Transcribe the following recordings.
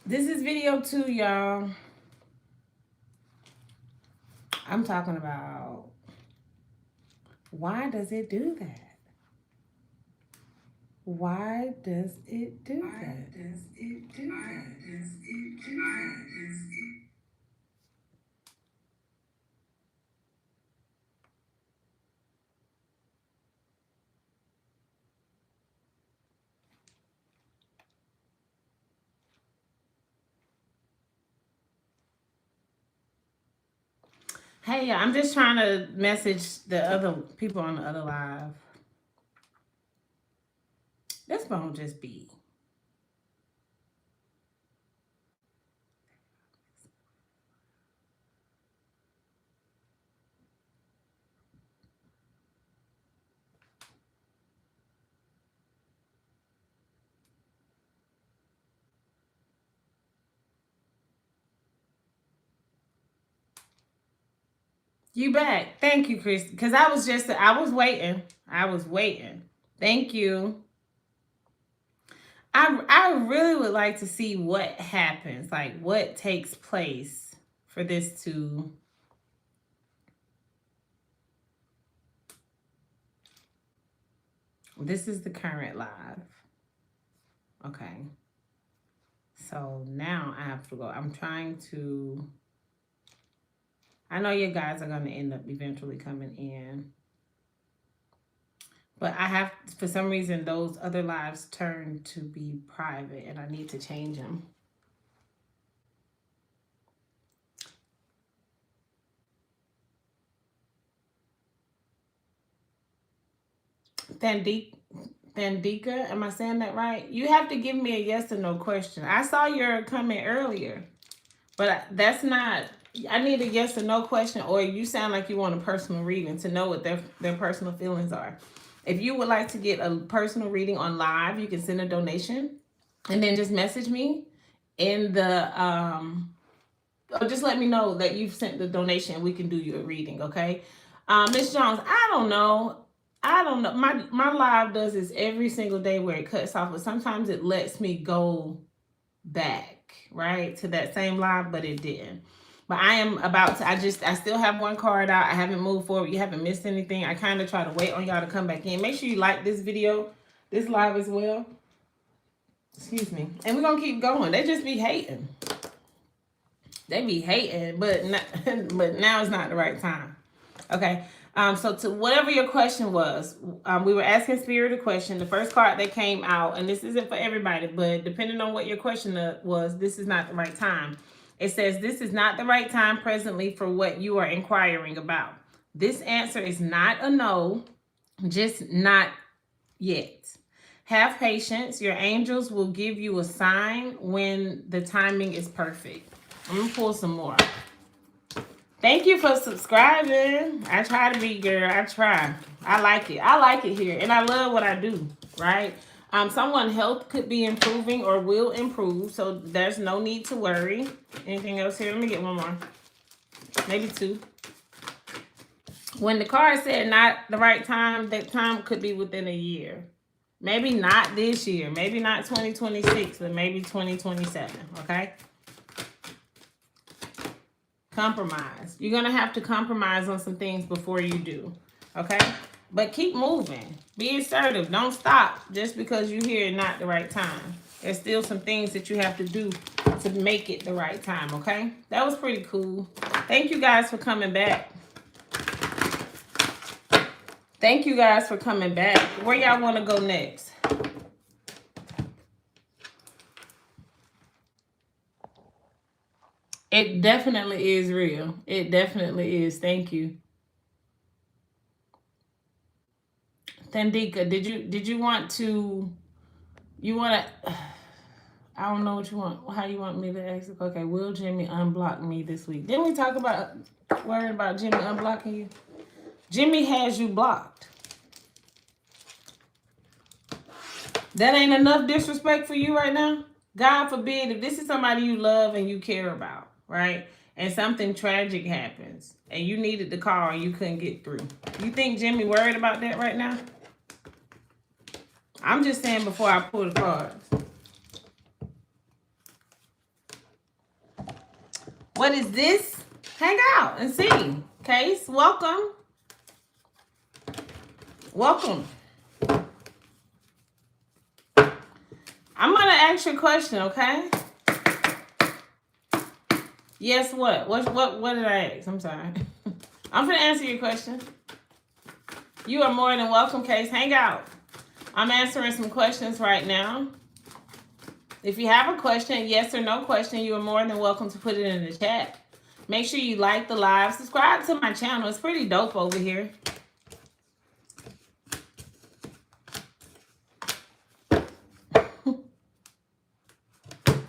This is video 2, y'all. I'm talking about why does it do that? Why does it do that? Hey, I'm just trying to message the other people on the other live. This won't just be. You back. Thank you, Chris. Because I was waiting. I was waiting. Thank you. I really would like to see what happens, like what takes place for this to. This is the current live. Okay. So now I have to go. I'm trying to. I know you guys are going to end up eventually coming in. But I have, for some reason, those other lives turned to be private and I need to change them. Thandika, am I saying that right? You have to give me a yes or no question. I saw your comment earlier, but that's not, I need a yes or no question, or you sound like you want a personal reading to know what their personal feelings are. If you would like to get a personal reading on live, you can send a donation and then just message me in the, or just let me know that you've sent the donation. We can do your reading, okay? Miss Jones, I don't know. My live does this every single day where it cuts off, but sometimes it lets me go back, right, to that same live, but it didn't. But I am about to, I still have one card out. I haven't moved forward. You haven't missed anything. I kind of try to wait on y'all to come back in. Make sure you like this video, this live as well. Excuse me. And we're going to keep going. They just be hating. They be hating, but but now is not the right time. Okay. So to whatever your question was, we were asking Spirit a question. The first card that came out, and this isn't for everybody, but depending on what your question was, this is not the right time. It says, this is not the right time presently for what you are inquiring about. This answer is not a no, just not yet. Have patience. Your angels will give you a sign when the timing is perfect. I'm going to pull some more. Thank you for subscribing. I try to be, girl. I try. I like it. I like it here. And I love what I do, right? Someone's health could be improving or will improve. So there's no need to worry. Anything else here? Let me get one more. Maybe two. When the card said not the right time, that time could be within a year. Maybe not this year. Maybe not 2026, but maybe 2027. Okay? Compromise. You're going to have to compromise on some things before you do. Okay? But keep moving. Be assertive. Don't stop just because you hear not the right time. There's still some things that you have to do to make it the right time. Okay? That was pretty cool. Thank you guys for coming back. Thank you guys for coming back. Where y'all want to go next? It definitely is real. It definitely is. Thank you. Thandika, did you want to, you want to, I don't know what you want, how you want me to ask. Okay, will Jimmy unblock me this week? Didn't we talk about worrying about Jimmy unblocking you? Jimmy has you blocked. That ain't enough disrespect for you right now? God forbid, if this is somebody you love and you care about, right? And something tragic happens and you needed the call and you couldn't get through. You think Jimmy worried about that right now? I'm just saying before I pull the cards. What is this? Hang out and see. Case, welcome. Welcome. I'm going to ask you a question, okay? Yes, what? What did I ask? I'm sorry. I'm going to answer your question. You are more than welcome, Case. Hang out. I'm answering some questions right now. If you have a question, yes or no question, you are more than welcome to put it in the chat. Make sure you like the live. Subscribe to my channel. It's pretty dope over here.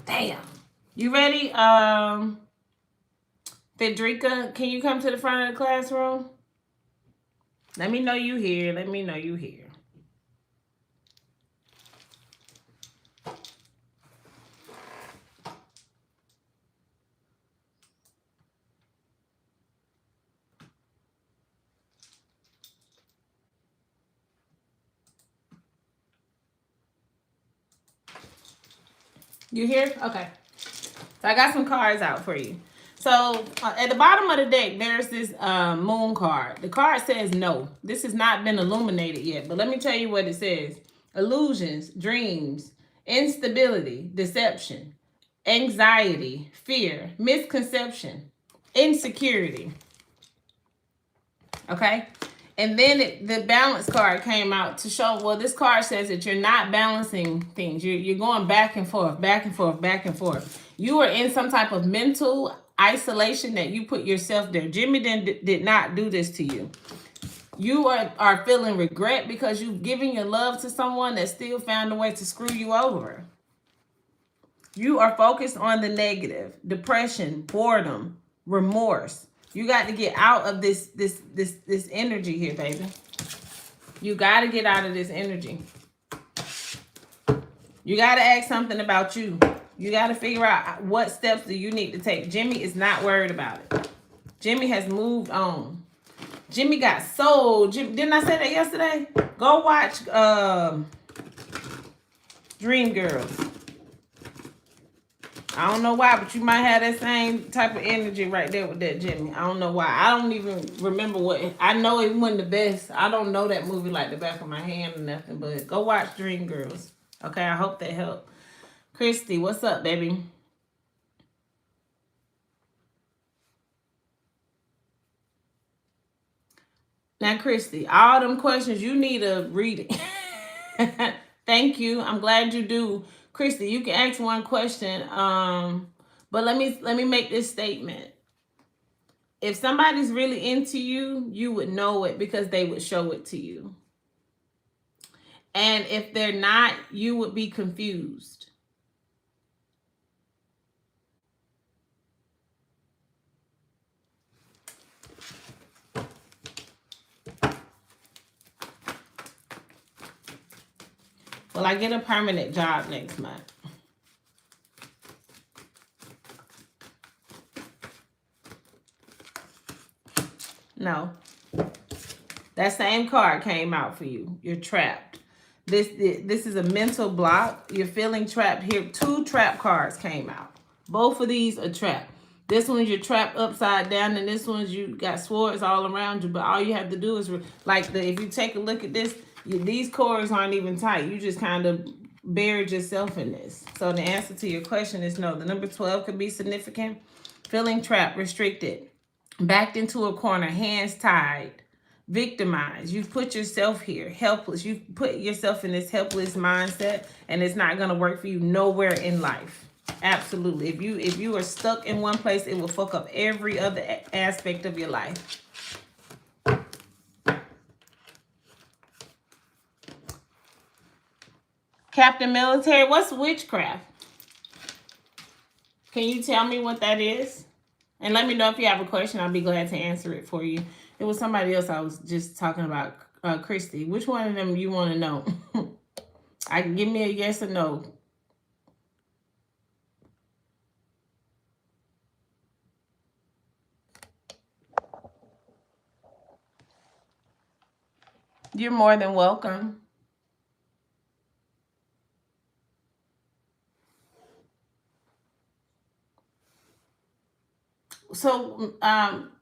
Damn. You ready? Federica, can you come to the front of the classroom? Let me know you here. Let me know you here. You here? Okay. So I got some cards out for you. So at the bottom of the deck, there's this moon card. The card says no. This has not been illuminated yet, but let me tell you what it says. Illusions, dreams, instability, deception, anxiety, fear, misconception, insecurity. Okay? And then the balance card came out to show, well, this card says that you're not balancing things. You're going back and forth, back and forth, back and forth. You are in some type of mental isolation that you put yourself there. Jimmy did not do this to you. You are feeling regret because you've given your love to someone that still found a way to screw you over. You are focused on the negative, depression, boredom, remorse. You got to get out of this energy here, baby. You got to get out of this energy. You got to ask something about you. You got to figure out what steps do you need to take. Jimmy is not worried about it. Jimmy has moved on. Jimmy got sold. Didn't I say that yesterday? Go watch Dream Girls. I don't know why, but you might have that same type of energy right there with that Jimmy. I don't know why. I don't even remember what. I know it wasn't the best. I don't know that movie like the back of my hand or nothing, but go watch Dream Girls. Okay, I hope that helped. Christy, what's up, baby? Now, Christy, all them questions, you need to read it. Thank you. I'm glad you do. Christy, you can ask one question. But let me make this statement. If somebody's really into you, you would know it because they would show it to you. And if they're not, you would be confused. Will I get a permanent job next month? No. That same card came out for you. You're trapped. This is a mental block. You're feeling trapped here. 2 trap cards came out. Both of these are trapped. This one's you're trapped upside down, and this one's you got swords all around you. But all you have to do is, if you take a look at this, these cords aren't even tight. You just kind of buried yourself in this. So the answer to your question is no. The number 12 could be significant. Feeling trapped, restricted, backed into a corner, hands tied, victimized. You've put yourself here, helpless. You've put yourself in this helpless mindset, and it's not going to work for you nowhere in life. Absolutely. If you are stuck in one place, it will fuck up every other aspect of your life. Captain Military, what's witchcraft? Can you tell me what that is? And let me know if you have a question. I'll be glad to answer it for you. It was somebody else I was just talking about, Christy. Which one of them you want to know? I can give me a yes or no. You're more than welcome.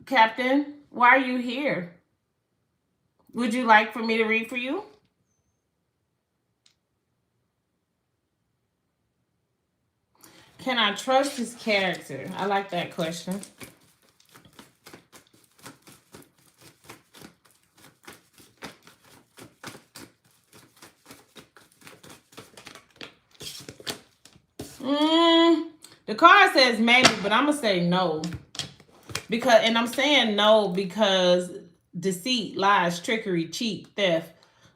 Captain, why are you here? Would you like for me to read for you? Can I trust his character? I like that question. The card says maybe, but I'm gonna say no. And I'm saying no because deceit, lies, trickery, cheat, theft,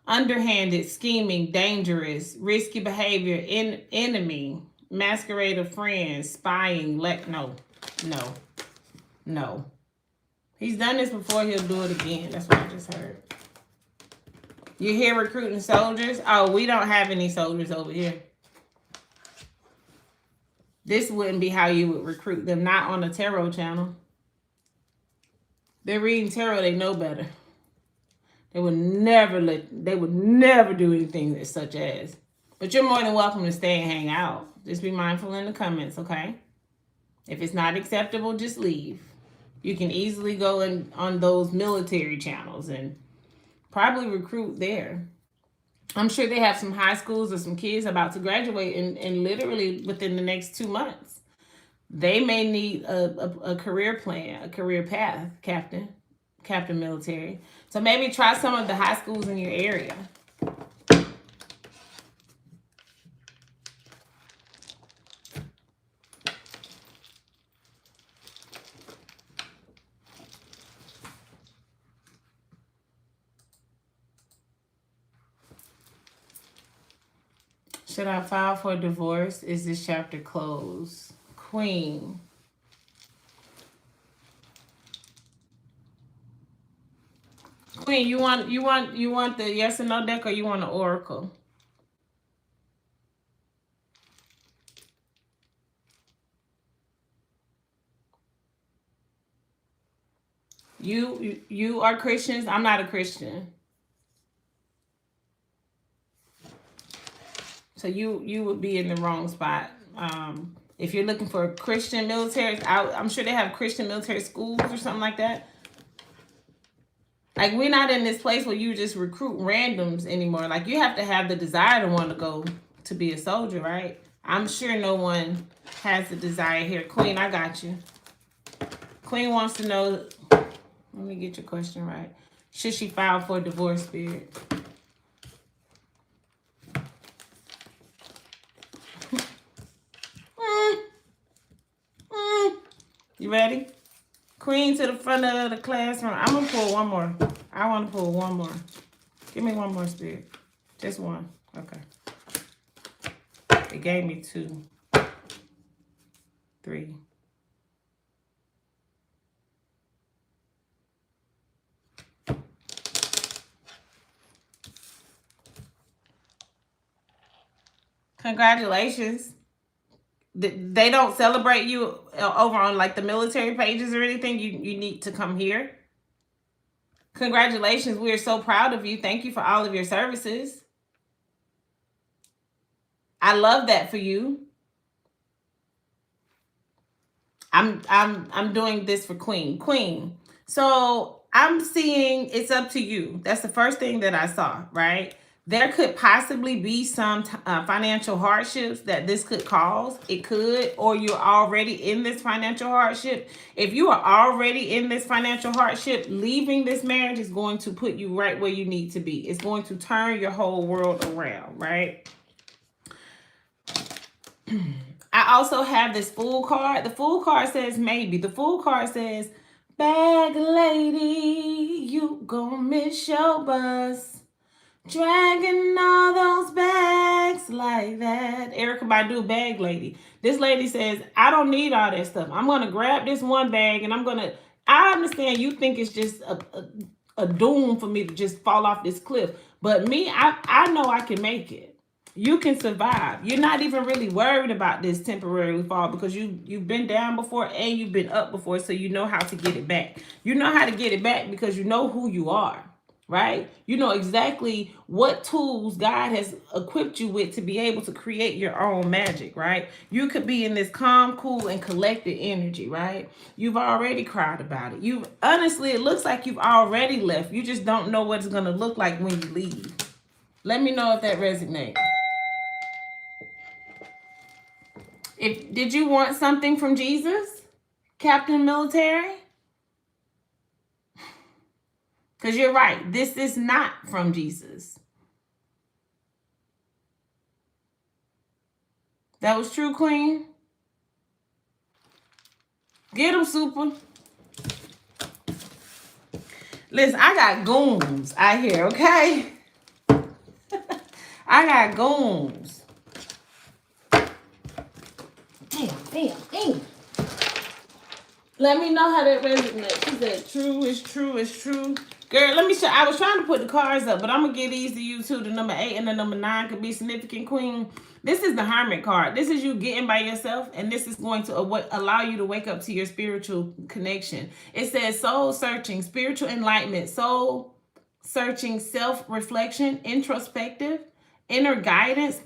underhanded, scheming, dangerous, risky behavior, enemy, masquerade of friends, spying, no. He's done this before, he'll do it again. That's what I just heard. You're here recruiting soldiers? Oh, we don't have any soldiers over here. This wouldn't be how you would recruit them, not on the tarot channel. They're reading tarot, they know better. They would never do anything such as. But you're more than welcome to stay and hang out. Just be mindful in the comments, okay? If it's not acceptable, just leave. You can easily go on those military channels and probably recruit there. I'm sure they have some high schools or some kids about to graduate and literally within the next 2 months. They may need a career plan, a career path, Captain Military. So maybe try some of the high schools in your area. Should I file for divorce? Is this chapter closed? Queen. Queen, you want the yes or no deck, or you want an oracle? You are Christians. I'm not a Christian. So you would be in the wrong spot. If you're looking for Christian military, I'm sure they have Christian military schools or something like that. Like, we're not in this place where you just recruit randoms anymore. Like, you have to have the desire to want to go to be a soldier, right? I'm sure no one has the desire here. Queen, I got you. Queen wants to know, let me get your question right. Should she file for divorce, Spirit? You ready? Queen to the front of the classroom. I'm going to pull one more. I want to pull one more. Give me one more, Spirit. Just one. Okay. It gave me 2. 3. Congratulations. They don't celebrate you over on like the military pages or anything. You need to come here. Congratulations. We are so proud of you. Thank you for all of your services. I love that for you. I'm doing this for Queen. Queen. So I'm seeing it's up to you. That's the first thing that I saw, right? There could possibly be some financial hardships that this could cause. It could, or you're already in this financial hardship. If you are already in this financial hardship, leaving this marriage is going to put you right where you need to be. It's going to turn your whole world around, right? I also have this Fool card. The Fool card says maybe. The Fool card says, bag lady, you gonna miss your bus. Dragging all those bags like that. Erykah Badu, bag lady. This lady says, I don't need all that stuff. I'm going to grab this one bag and I understand you think it's just a doom for me to just fall off this cliff. But me, I know I can make it. You can survive. You're not even really worried about this temporary fall because you've been down before and you've been up before, so you know how to get it back. You know how to get it back because you know who you are. right? You know exactly what tools God has equipped you with to be able to create your own magic, right? You could be in this calm, cool, and collected energy, right? You've already cried about it. You've honestly, it looks like you've already left. You just don't know what it's gonna look like when you leave. Let me know if that resonates. If did you want something from Jesus, Captain Military? Because you're right. This is not from Jesus. That was true, Queen. Get him, Super. Listen, I got goons out here, okay? I got goons. Damn. Let me know how that resonates. She said, true, it's true, it's true. Girl, let me show. I was trying to put the cards up, but I'm going to give these to you too. The number 8 and the number 9 could be significant, Queen. This is the Hermit card. This is you getting by yourself, and this is going to allow you to wake up to your spiritual connection. It says soul searching, spiritual enlightenment, soul searching, self-reflection, introspective, inner guidance.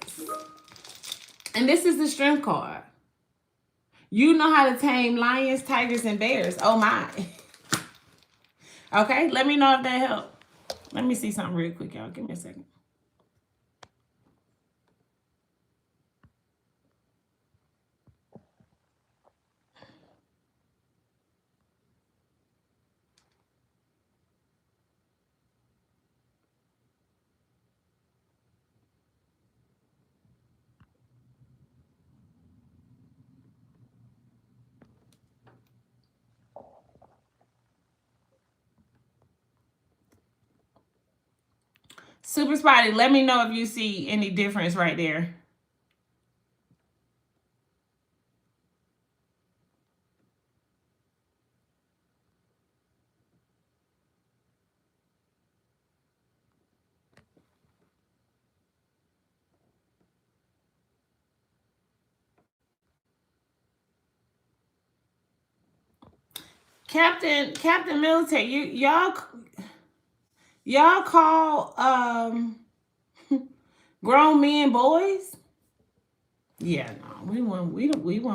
And this is the Strength card. You know how to tame lions, tigers, and bears. Oh, my. Okay, let me know if that helped. Let me see something real quick, y'all. Give me a second. Super Spotty, let me know if you see any difference right there. Captain Military, y'all call grown men boys? Yeah, no, we won't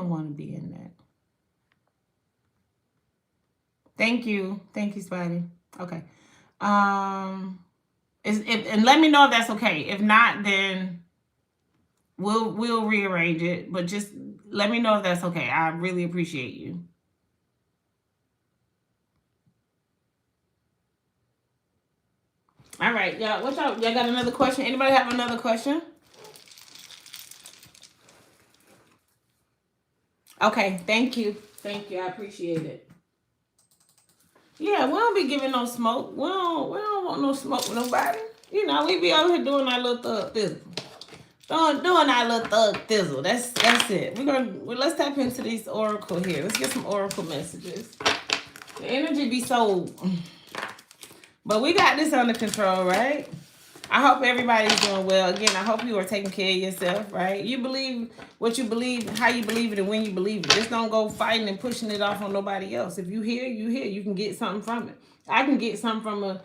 want to be in that. Thank you, Spotty. Okay, and let me know if that's okay. If not, then we'll rearrange it. But just let me know if that's okay. I really appreciate you. All right, y'all. What y'all got another question? Anybody have another question? Okay, thank you. I appreciate it. Yeah, we don't be giving no smoke. We don't want no smoke with nobody. You know, we be over here doing our little thug thizzle. Doing our little thug thizzle. That's it. Let's tap into this oracle here. Let's get some oracle messages. The energy be so, but we got this under control, right? I hope everybody's doing well. Again, I hope you are taking care of yourself, right? You believe what you believe, how you believe it, and when you believe it. Just don't go fighting and pushing it off on nobody else. If you hear, you hear. You can get something from it. I can get something from a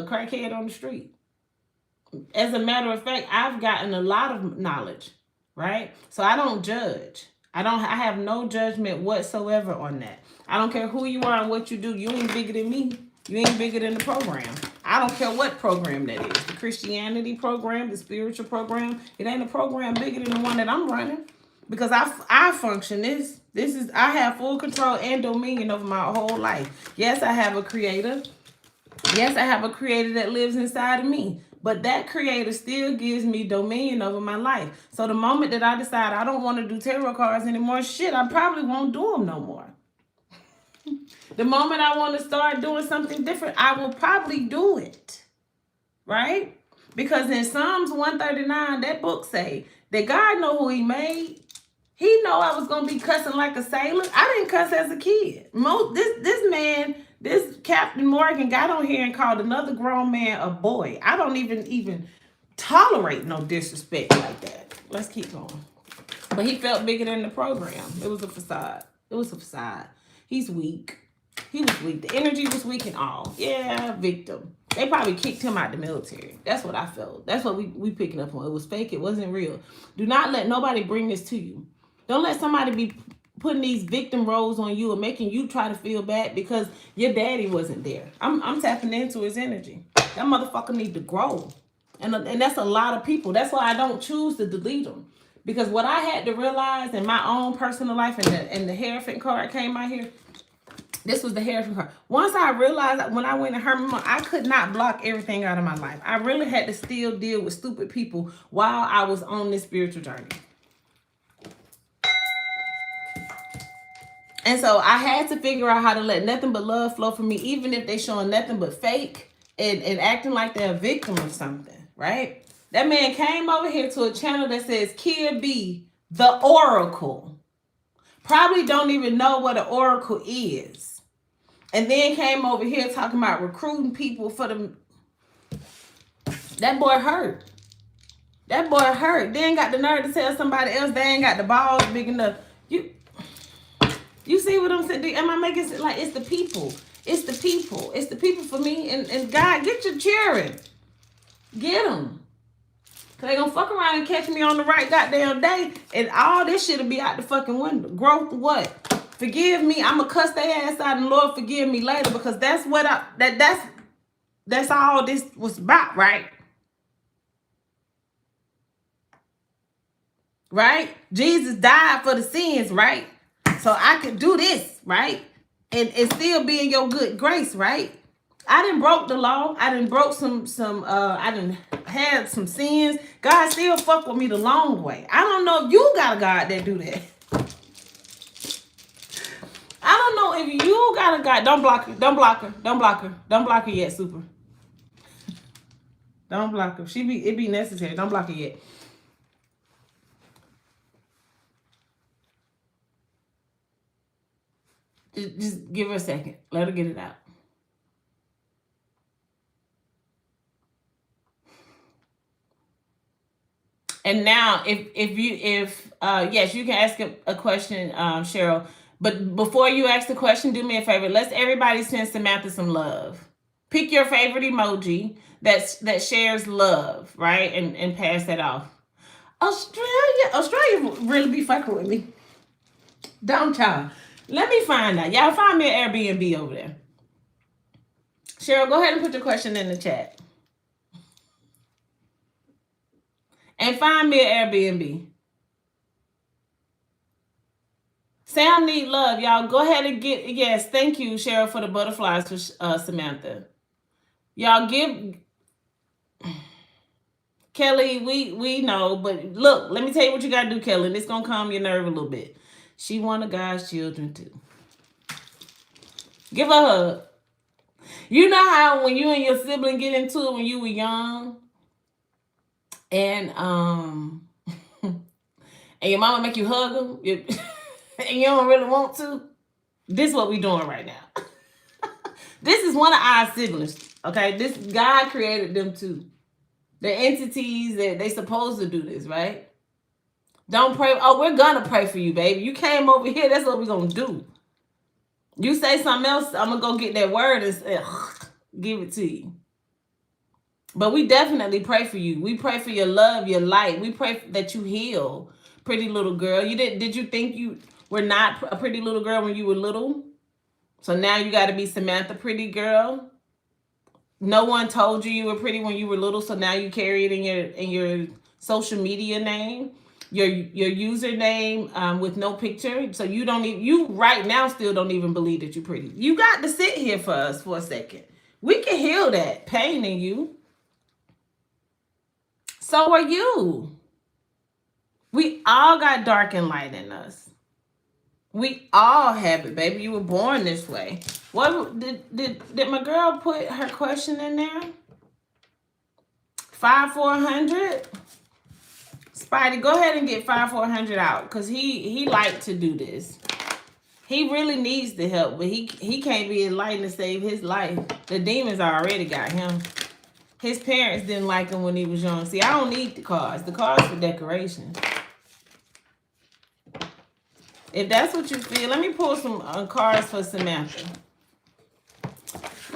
crackhead on the street. As a matter of fact, I've gotten a lot of knowledge, right? So I don't judge. I have no judgment whatsoever on that. I don't care who you are and what you do. You ain't bigger than me. You ain't bigger than the program. I don't care what program that is. The Christianity program, the spiritual program. It ain't a program bigger than the one that I'm running. Because I function I have full control and dominion over my whole life. Yes, I have a creator. Yes, I have a creator that lives inside of me. But that creator still gives me dominion over my life. So the moment that I decide I don't want to do tarot cards anymore, shit, I probably won't do them no more. The moment I want to start doing something different, I will probably do it. Right? Because in Psalms 139, that book say that God know who he made. He know I was going to be cussing like a sailor. I didn't cuss as a kid. This Captain Morgan got on here and called another grown man a boy. I don't even tolerate no disrespect like that. Let's keep going. But he felt bigger than the program. It was a facade. He's weak. He was weak. The energy was weak and all. Yeah, victim. They probably kicked him out the military. That's what I felt. That's what we picking up on. It was fake. It wasn't real. Do not let nobody bring this to you. Don't let somebody be putting these victim roles on you and making you try to feel bad because your daddy wasn't there. I'm tapping into his energy. That motherfucker need to grow. And that's a lot of people. That's why I don't choose to delete them. Because what I had to realize in my own personal life, and the Hierophant card came out here, this was the Hierophant card. Once I realized that when I went to Herman, I could not block everything out of my life. I really had to still deal with stupid people while I was on this spiritual journey. And so I had to figure out how to let nothing but love flow from me, even if they showing nothing but fake and acting like they're a victim or something, right? That man came over here to a channel that says KiaBee the Oracle. Probably don't even know what an oracle is. And then came over here talking about recruiting people for the... That boy hurt. That boy hurt. They ain't got the nerve to tell somebody else they ain't got the balls big enough. You see what I'm saying? Am I making it like it's the people? It's the people. It's the people for me. And God, get your children. Get them. Because they going to fuck around and catch me on the right goddamn day. And all this shit will be out the fucking window. Growth what? Forgive me. I'm going to cuss their ass out and Lord forgive me later. Because that's what that's all this was about, right? Right? Jesus died for the sins, right? So I could do this, right? And still be in your good grace, right? I done broke the law. I done broke I done had some sins. God still fuck with me the long way. I don't know if you got a God that do that. I don't know if you got a God. Don't block her. Don't block her. Don't block her. Don't block her yet, Super. Don't block her. It be necessary. Don't block her yet. Just give her a second. Let her get it out. And now, yes, you can ask a question, Cheryl. But before you ask the question, do me a favor. Let's everybody send Samantha some love. Pick your favorite emoji that shares love, right? And pass that off. Australia really be fucking with me. Don't y'all? Let me find out. Y'all find me an Airbnb over there. Cheryl, go ahead and put your question in the chat. And find me an Airbnb. Sam need love. Y'all go ahead and get... Yes, thank you, Cheryl, for the butterflies for Samantha. Y'all give... Kelly, we know, but look, let me tell you what you got to do, Kelly. And it's going to calm your nerve a little bit. She one of God's children, too. Give her a hug. You know how when you and your sibling get into it when you were young, and and your mama make you hug them, and you don't really want to? This is what we doing right now. This is one of our siblings, okay? This God created them too. The entities that they supposed to do this, right? Don't pray. Oh, we're going to pray for you, baby. You came over here. That's what we're going to do. You say something else, I'm going to go get that word and give it to you. But we definitely pray for you. We pray for your love, your light. We pray that you heal, pretty little girl. Did you think you were not a pretty little girl when you were little? So now you got to be Samantha, pretty girl. No one told you were pretty when you were little, so now you carry it in your social media name, your username with no picture. So you right now still don't even believe that you're pretty. You got to sit here for us for a second. We can heal that pain in you. So are you. We all got dark and light in us. We all have it, baby. You were born this way. What did my girl put her question in there? 5-400. Spidey, go ahead and get 5-400 out, because he liked to do this. He really needs the help, but he can't be enlightened to save his life. The demons already got him. His parents didn't like him when he was young. See, I don't need the cards. The cards for decoration. If that's what you feel, let me pull some cards for Samantha.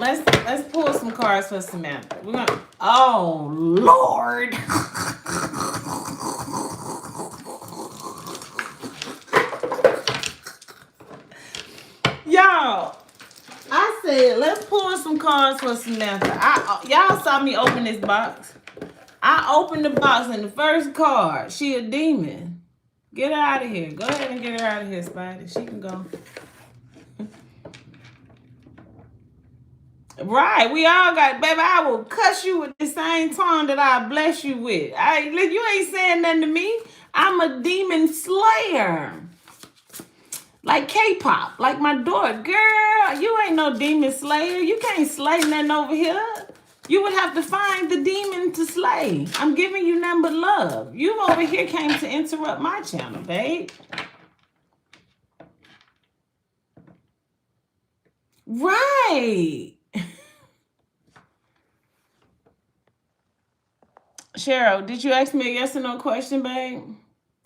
Let's pull some cards for Samantha. We're gonna. Oh Lord. Y'all, I said let's pull some cards for Samantha. Y'all saw me open this box. I opened the box and the first card, she a demon. Get her out of here. Go ahead and get her out of here, Spidey. She can go. Right, we all got, baby, I will cuss you with the same tongue that I bless you with. You ain't saying nothing to me. I'm a demon slayer. Like K-pop, like my daughter. Girl, you ain't no demon slayer. You can't slay nothing over here. You would have to find the demon to slay. I'm giving you nothing but love. You over here came to interrupt my channel, babe. Right. Cheryl, did you ask me a yes or no question, babe?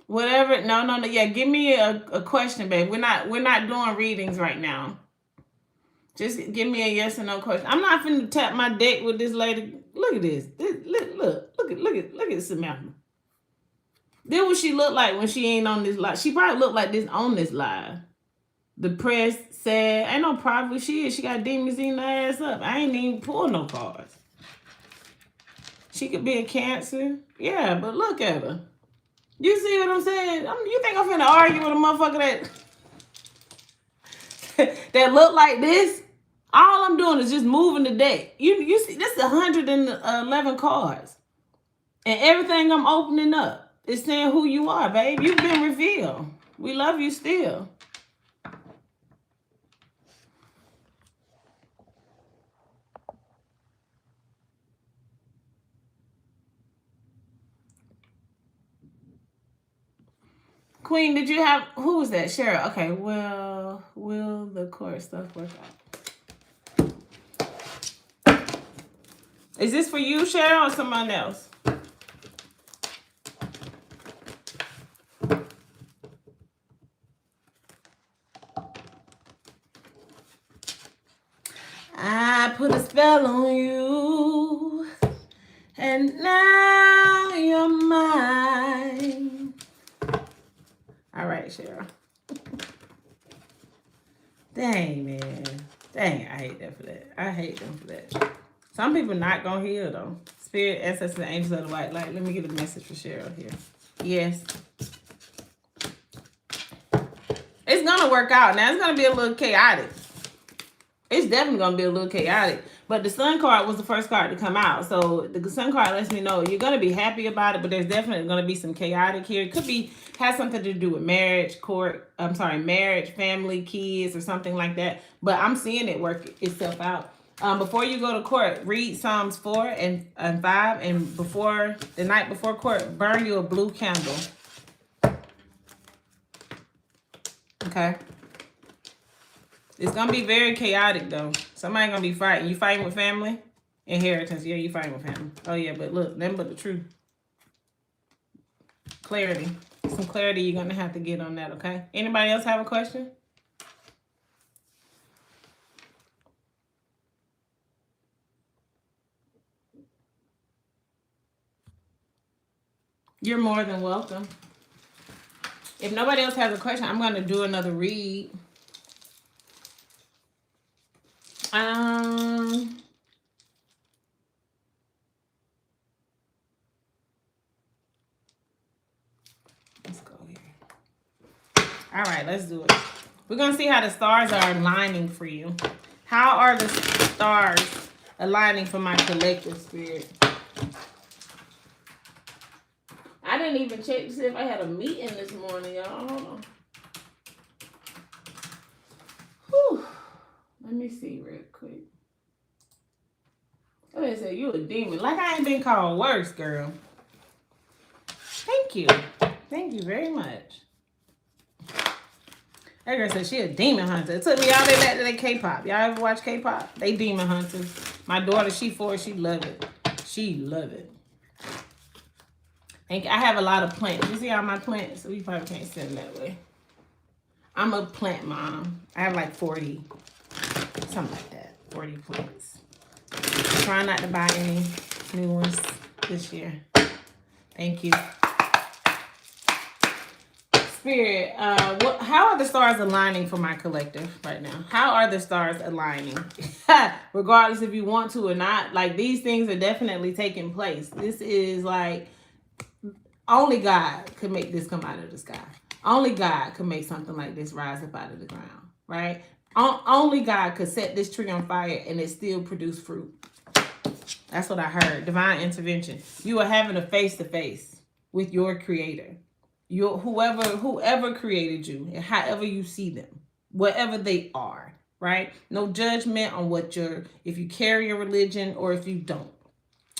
Whatever. No. Yeah, give me a question, babe. We're not doing readings right now. Just give me a yes or no question. I'm not finna tap my deck with this lady. Look at this. Look at Samantha. This what she look like when she ain't on this live. She probably look like this on this live. Depressed, sad. Ain't no problem. She got demons eating her ass up. I ain't even pull no cards. She could be a Cancer. Yeah, but look at her. You see what I'm saying? You think I'm finna argue with a motherfucker that look like this? All I'm doing is just moving the deck. You see, this is 111 cards. And everything I'm opening up is saying who you are, babe. You've been revealed. We love you still. Queen, did you have, who was that? Cheryl. Okay, well, will the court stuff work out? Is this for you, Cheryl, or someone else? I put a spell on you, and now you're mine. All right, Cheryl. Dang, man. Dang, I hate that for that. I hate them for that. Some people not going to heal, though. Spirit, ancestors, and angels of the white light. Let me get a message for Cheryl here. Yes. It's going to work out. Now, it's going to be a little chaotic. It's definitely going to be a little chaotic. But the Sun card was the first card to come out. So the Sun card lets me know you're going to be happy about it, but there's definitely going to be some chaotic here. It could be, has something to do with marriage, marriage, family, kids, or something like that. But I'm seeing it work itself out. Before you go to court, read Psalms 4 and 5. And before the night before court, burn you a blue candle. Okay. It's going to be very chaotic, though. Somebody going to be fighting. You fighting with family? Inheritance. Yeah, you fighting with family. Oh, yeah, but look, nothing but the truth. Clarity. Some clarity you're going to have to get on that, okay? Anybody else have a question? You're more than welcome. If nobody else has a question, I'm going to do another read. Let's go here. All right, let's do it. We're going to see how the stars are aligning for you. How are the stars aligning for my collective spirit? I didn't even check to see if I had a meeting this morning, y'all. Hold on. Whew. Let me see real quick. Oh, they say you a demon. Like I ain't been called worse, girl. Thank you. Thank you very much. That girl said she a demon hunter. It took me all the way back to that K-pop. Y'all ever watch K-pop? They demon hunters. My daughter, she 4. She love it. She love it. And I have a lot of plants. You see all my plants? So you probably can't see them that way. I'm a plant mom. I have like 40. Something like that. 40 plants. Try not to buy any new ones this year. Thank you. Spirit, how are the stars aligning for my collective right now? How are the stars aligning? Regardless if you want to or not, like these things are definitely taking place. This is like, only God could make this come out of the sky. Only God could make something like this rise up out of the ground, right? Only God could set this tree on fire and it still produce fruit. That's what I heard. Divine intervention. You are having a face-to-face with your creator. Whoever created you and however you see them, whatever they are, right? No judgment on if you carry a religion or if you don't,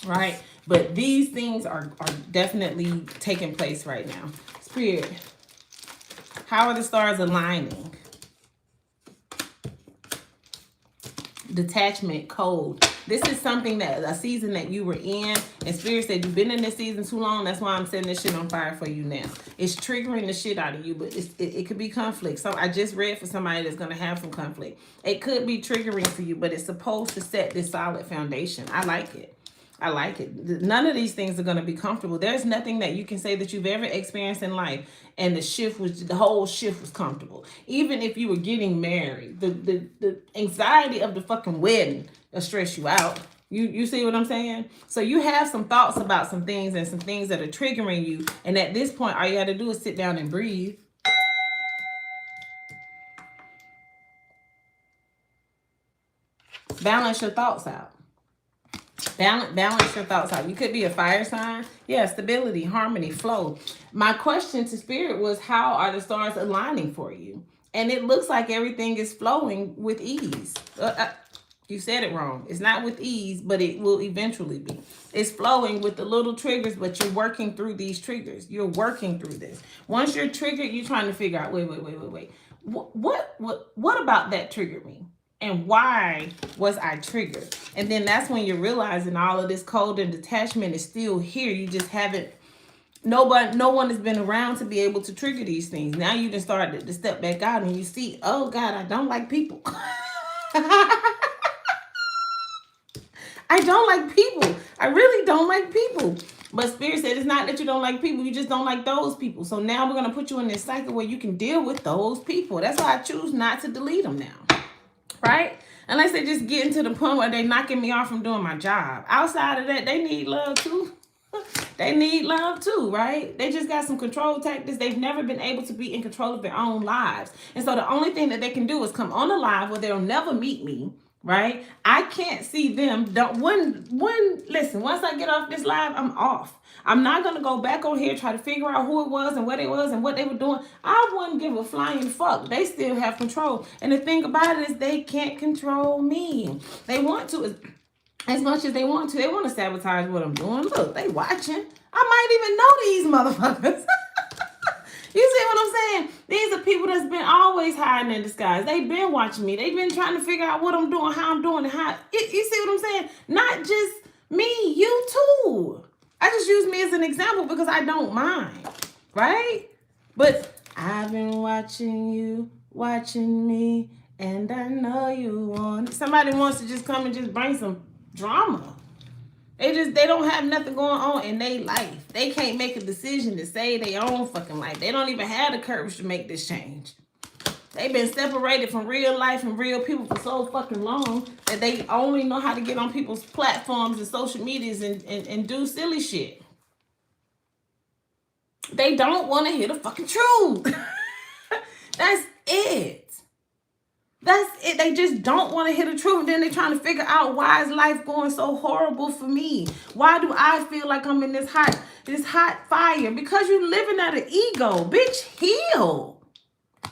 right? But these things are definitely taking place right now. Spirit, how are the stars aligning? Detachment code. This is something a season that you were in, and Spirit said you've been in this season too long. That's why I'm setting this shit on fire for you now. It's triggering the shit out of you, but it could be conflict. So I just read for somebody that's going to have some conflict. It could be triggering for you, but it's supposed to set this solid foundation. I like it. I like it. None of these things are going to be comfortable. There's nothing that you can say that you've ever experienced in life and the whole shift was comfortable. Even if you were getting married, the anxiety of the fucking wedding will stress you out. You see what I'm saying? So you have some thoughts about some things and some things that are triggering you. And at this point, all you got to do is sit down and breathe. Balance your thoughts out. Balance your thoughts out. You could be a fire sign. Yeah, stability, harmony, flow. My question to Spirit was, how are the stars aligning for you? And it looks like everything is flowing with ease. You said it wrong. It's not with ease, but it will eventually be. It's flowing with the little triggers, but you're working through these triggers. You're working through this. Once you're triggered, you're trying to figure out, wait. What about that triggered me? And why was I triggered? And then that's when you're realizing all of this code and detachment is still here. You just haven't, no one has been around to be able to trigger these things. Now you just started to step back out and you see, oh God, I don't like people. I don't like people. I really don't like people. But Spirit said it's not that you don't like people. You just don't like those people. So now we're going to put you in this cycle where you can deal with those people. That's why I choose not to delete them now. Right? Unless they just getting to the point where they're knocking me off from doing my job. Outside of that, they need love too. They need love too, right? They just got some control tactics. They've never been able to be in control of their own lives. And so the only thing that they can do is come on a live where they'll never meet me, right? I can't see them. Listen, once I get off this live, I'm off. I'm not going to go back on here, try to figure out who it was and what it was and what they were doing. I wouldn't give a flying fuck. They still have control. And the thing about it is they can't control me. They want to, as much as they want to. They want to sabotage what I'm doing. Look, they watching. I might even know these motherfuckers. You see what I'm saying? These are people that's been always hiding in disguise. They've been watching me. They've been trying to figure out what I'm doing, how I'm doing, and how. You see what I'm saying? Not just me, you too. I just use me as an example because I don't mind, right? But I've been watching you, watching me, and I know you want it. Somebody wants to just come and just bring some drama. They don't have nothing going on in their life. They can't make a decision to save their own fucking life. They don't even have the courage to make this change. They've been separated from real life and real people for so fucking long that they only know how to get on people's platforms and social medias and do silly shit. They don't want to hear the fucking truth. That's it. That's it. They just don't want to hear the truth. And then they're trying to figure out, why is life going so horrible for me? Why do I feel like I'm in this hot fire? Because you're living out of ego. Bitch, heal.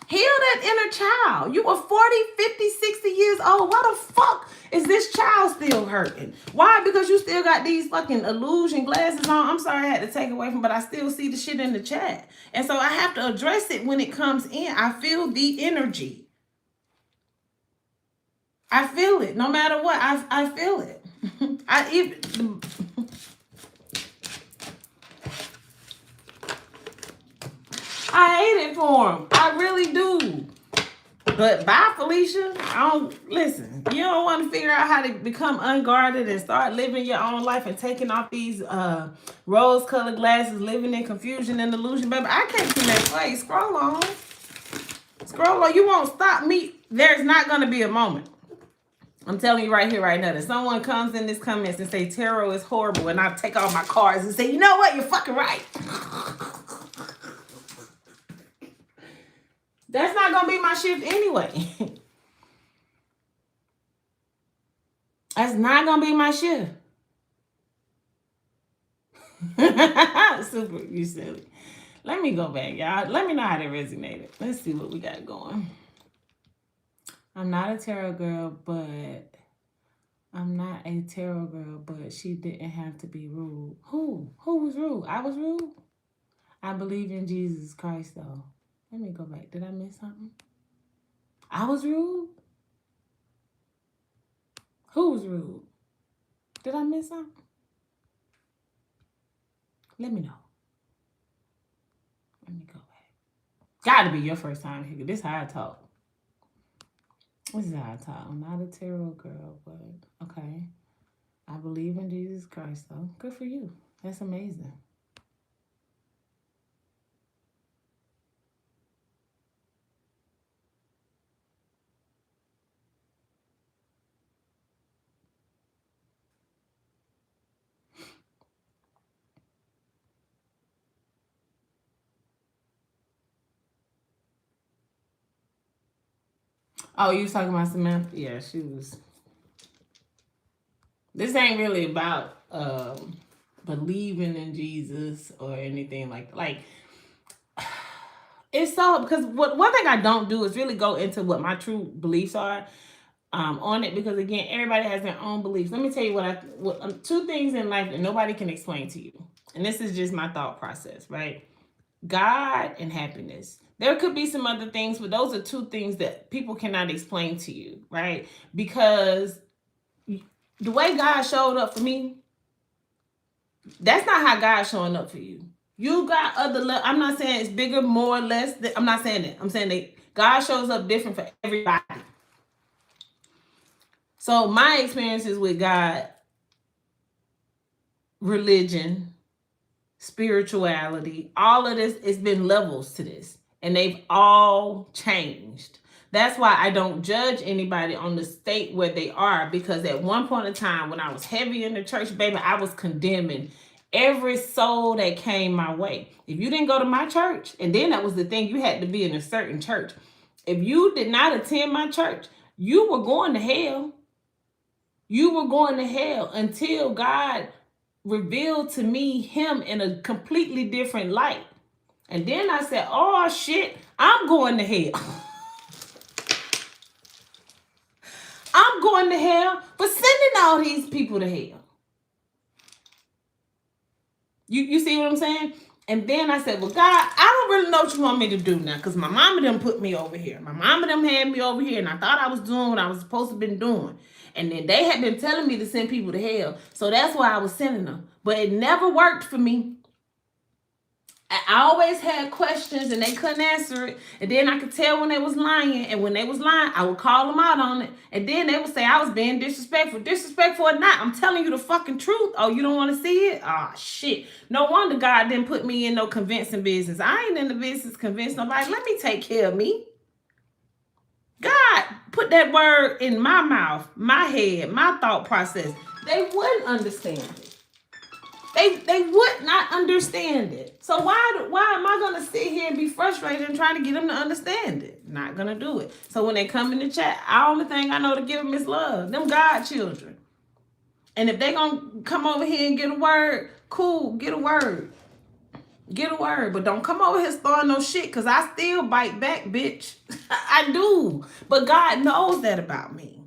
Heal that inner child. You are 40, 50, 60 years old. Why the fuck is this child still hurting? Why? Because you still got these fucking illusion glasses on. I'm sorry I had to take away from, but I still see the shit in the chat. And so I have to address it when it comes in. I feel the energy. I feel it. No matter what, I feel it. I hate it for him. I really do. But bye, Felicia. I don't listen. You don't want to figure out how to become unguarded and start living your own life and taking off these rose-colored glasses, living in confusion and illusion, baby. I can't connect. Wait, scroll on. Scroll on. You won't stop me. There's not gonna be a moment. I'm telling you right here, right now, that someone comes in this comments and say tarot is horrible, and I take all my cards and say, you know what? You're fucking right. That's not gonna be my shift anyway. That's not gonna be my shift. Super, you silly. Let me go back, y'all. Let me know how that resonated. Let's see what we got going. I'm not a tarot girl, but she didn't have to be rude. Who was rude? I was rude? I believe in Jesus Christ, though. Let me go back. Did I miss something? I was rude? Who was rude? Did I miss something? Let me know. Let me go back. Gotta be your first time here. This is how I talk. This is how I talk. I'm not a tarot girl, but okay. I believe in Jesus Christ, though. Good for you. That's amazing. Oh, you was talking about Samantha? Yeah, she was. This ain't really about believing in Jesus or anything like that. Like, it's so, because one thing I don't do is really go into what my true beliefs are on it, because again, everybody has their own beliefs. Let me tell you what two things in life that nobody can explain to you, and this is just my thought process, right? God and happiness. There could be some other things, but those are two things that people cannot explain to you, right? Because the way God showed up for me, that's not how God's showing up for you. You got other I'm not saying it's bigger, more, less. I'm not saying that. I'm saying that God shows up different for everybody. So my experiences with God, religion, spirituality, all of this, it's been levels to this, and they've all changed. That's why I don't judge anybody on the state where they are, because at one point in time when I was heavy in the church, baby, I was condemning every soul that came my way. If you didn't go to my church, and then that was the thing, you had to be in a certain church. If you did not attend my church, you were going to hell. You were going to hell until God revealed to me him in a completely different light. And then I said, oh shit, I'm going to hell. I'm going to hell for sending all these people to hell. You see what I'm saying? And then I said, well, God, I don't really know what you want me to do now, because my mama done put me over here. My mama done had me over here, and I thought I was doing what I was supposed to been doing. And then they had been telling me to send people to hell. So that's why I was sending them. But it never worked for me. I always had questions and they couldn't answer it. And then I could tell when they was lying. And when they was lying, I would call them out on it. And then they would say I was being disrespectful. Disrespectful or not, I'm telling you the fucking truth. Oh, you don't want to see it? Oh, shit. No wonder God didn't put me in no convincing business. I ain't in the business convince nobody. Let me take care of me. God put that word in my mouth, my head, my thought process. They wouldn't understand it. They would not understand it. So why am I going to sit here and be frustrated and trying to get them to understand it? Not going to do it. So when they come in the chat, the only thing I know to give them is love. Them God children. And if they going to come over here and get a word, cool, get a word. Get a word. But don't come over here starting no shit, because I still bite back, bitch. I do. But God knows that about me.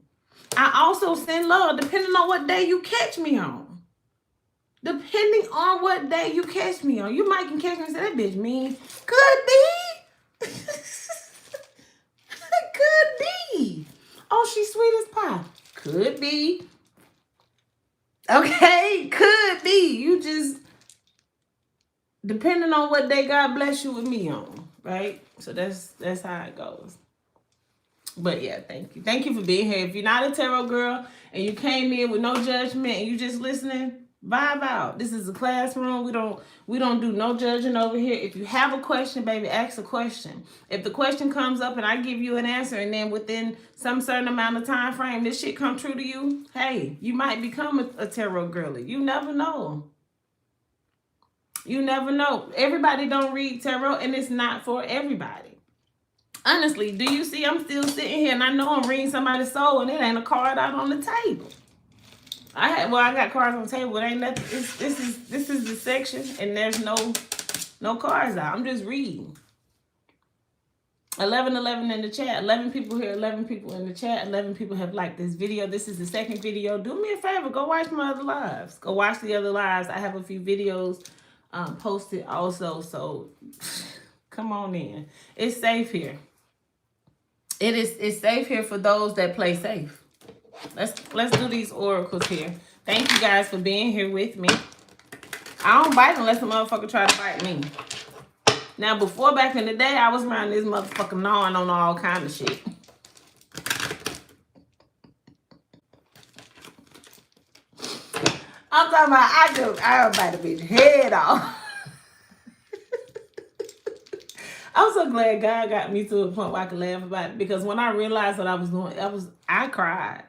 I also send love depending on what day you catch me on. Depending on what day you catch me on. You might can catch me and say, that bitch mean. Could be. Could be. Oh, she's sweet as pie. Could be. Okay? Could be. You just, depending on what day God bless you with me on. Right? So that's how it goes. But yeah, thank you. Thank you for being here. If you're not a tarot girl and you came in with no judgment and you just listening, vibe out. This is a classroom. We don't do no judging over here. If you have a question, baby, ask a question. If the question comes up and I give you an answer and then within some certain amount of time frame this shit come true to you, hey, you might become a tarot girly. You never know. You never know. Everybody don't read tarot and it's not for everybody. Honestly, do you see I'm still sitting here and I know I'm reading somebody's soul and it ain't a card out on the table. I got cards on the table. It ain't nothing. This is the section and there's no cards out. I'm just reading. 11 in the chat. 11 people here, 11 people in the chat. 11 people have liked this video. This is the second video. Do me a favor, go watch my other lives. Go watch the other lives. I have a few videos posted also, so come on in. It's safe here. It's safe here for those that play safe. Let's do these oracles here. Thank you guys for being here with me. I don't bite unless a motherfucker try to bite me. Now, before back in the day, I was around this motherfucker gnawing on all kind of shit. I'm talking about I'll bite a bitch head off. I'm so glad God got me to a point where I could laugh about it, because when I realized what I was doing, I cried.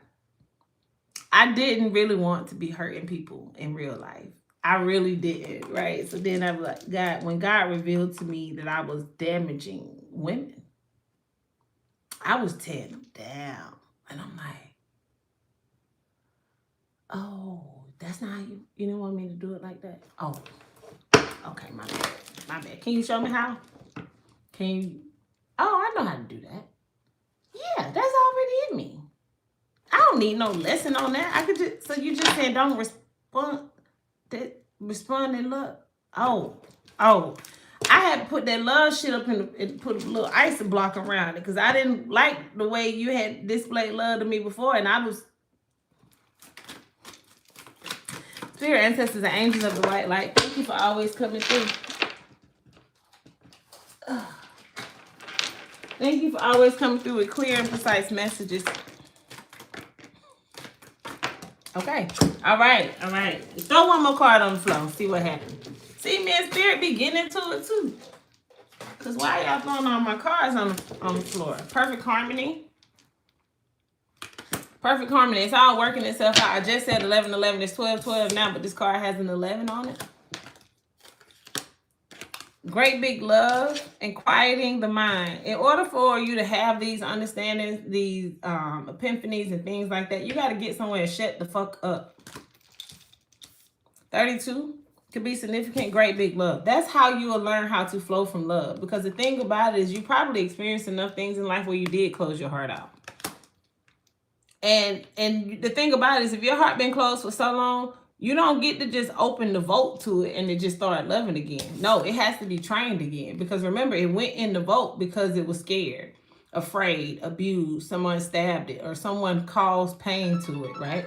I didn't really want to be hurting people in real life. I really didn't, right? So then I was like, God, when God revealed to me that I was damaging women, I was tearing them down. And I'm like, oh, that's not how you didn't want me to do it like that? Oh, okay, my bad. My bad. Can you show me how? Can you? Oh, I know how to do that. Yeah, that's already in me. I don't need no lesson on that. I could just, so you just said don't respond and love. Oh, I had to put that love shit up and put a little ice block around it because I didn't like the way you had displayed love to me before, and I was spirit ancestors and angels of the white light. Thank you for always coming through. Thank you for always coming through with clear and precise messages. Okay. All right. Throw one more card on the floor. See what happens. See, me and Spirit be getting into it too. Because why y'all throwing all my cards on the floor? Perfect harmony. Perfect harmony. It's all working itself out. I just said 11 is 12 now, but this card has an 11 on it. Great big love and quieting the mind. In order for you to have these understandings, these epiphanies and things like that, you got to get somewhere and shut the fuck up. 32 could be significant, great big love. That's how you will learn how to flow from love. Because the thing about it is you probably experienced enough things in life where you did close your heart out. And the thing about it is if your heart been closed for so long, you don't get to just open the vault to it and it just start loving again. No, it has to be trained again. Because remember, it went in the vault because it was scared, afraid, abused, someone stabbed it, or someone caused pain to it, right?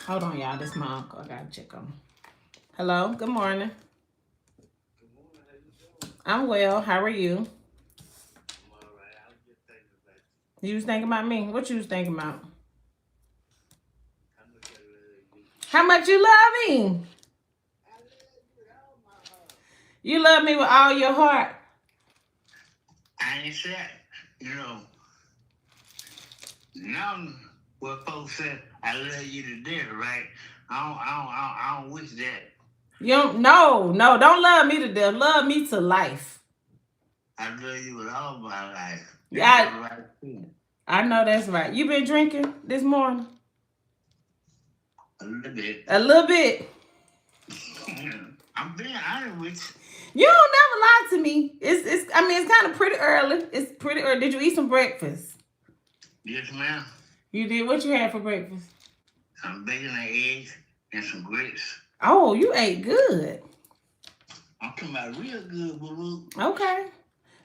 Hold on, y'all. This is my uncle. I gotta check on him. Hello, good morning. Good morning, how you doing? I'm well. How are you? I'm all right. I was just thinking about you. You was thinking about me? What you was thinking about? How much I love you. How much you love me? I love you with all my heart. You love me with all your heart. I ain't said, now what folks said, I love you to death, right? I don't wish that. You don't, no, don't love me to death. Love me to life. I love you with all my life. Yeah, Right. I know that's right. You been drinking this morning? A little bit. A little bit. I'm being honest with You don't never lie to me. It's kind of pretty early. It's pretty early. Did you eat some breakfast? you. Yes, ma'am. You did? What you had for breakfast? Some bacon and eggs and some grits. Oh, you ate good. I'm talking about real good, boo-boo. Okay.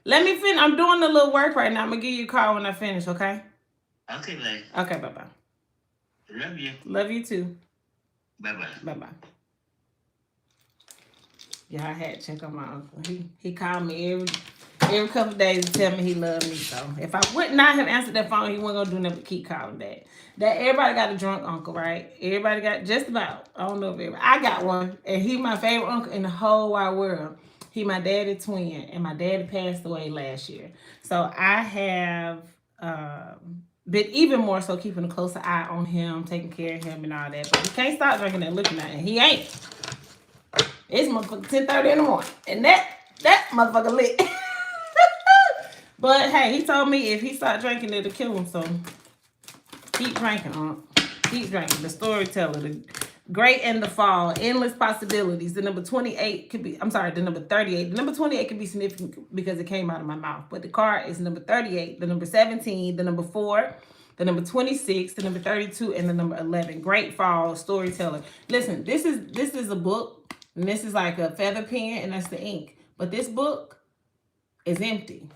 Let me finish. I'm doing a little work right now. I'm going to give you a call when I finish, okay? Okay, lady. Okay, bye-bye. Love you. Love you too. Bye-bye. Bye-bye. Yeah, I had to check on my uncle. He called me Every couple of days, he tell me he loved me. So if I would not have answered that phone, he wasn't gonna do nothing but keep calling that. That everybody got a drunk uncle, right? Everybody got just about. I don't know if everybody. I got one, and he my favorite uncle in the whole wide world. He my daddy twin, and my daddy passed away last year. So I have been even more so keeping a closer eye on him, taking care of him, and all that. But he can't stop drinking and looking at it. He ain't. It's motherfucker 10:30 in the morning, and that motherfucker lit. But hey, he told me if he start drinking, it'll kill him. So keep drinking, keep drinking. The storyteller, the great and the fall, endless possibilities. The number 28 could be. I'm sorry, the number 38. The number 28 could be significant because it came out of my mouth. But the card is number 38, the number 17, the number 4. The number 26, the number 32, and the number 11. Great fall, storyteller. Listen, this is a book, and this is like a feather pen, and that's the ink. But this book is empty.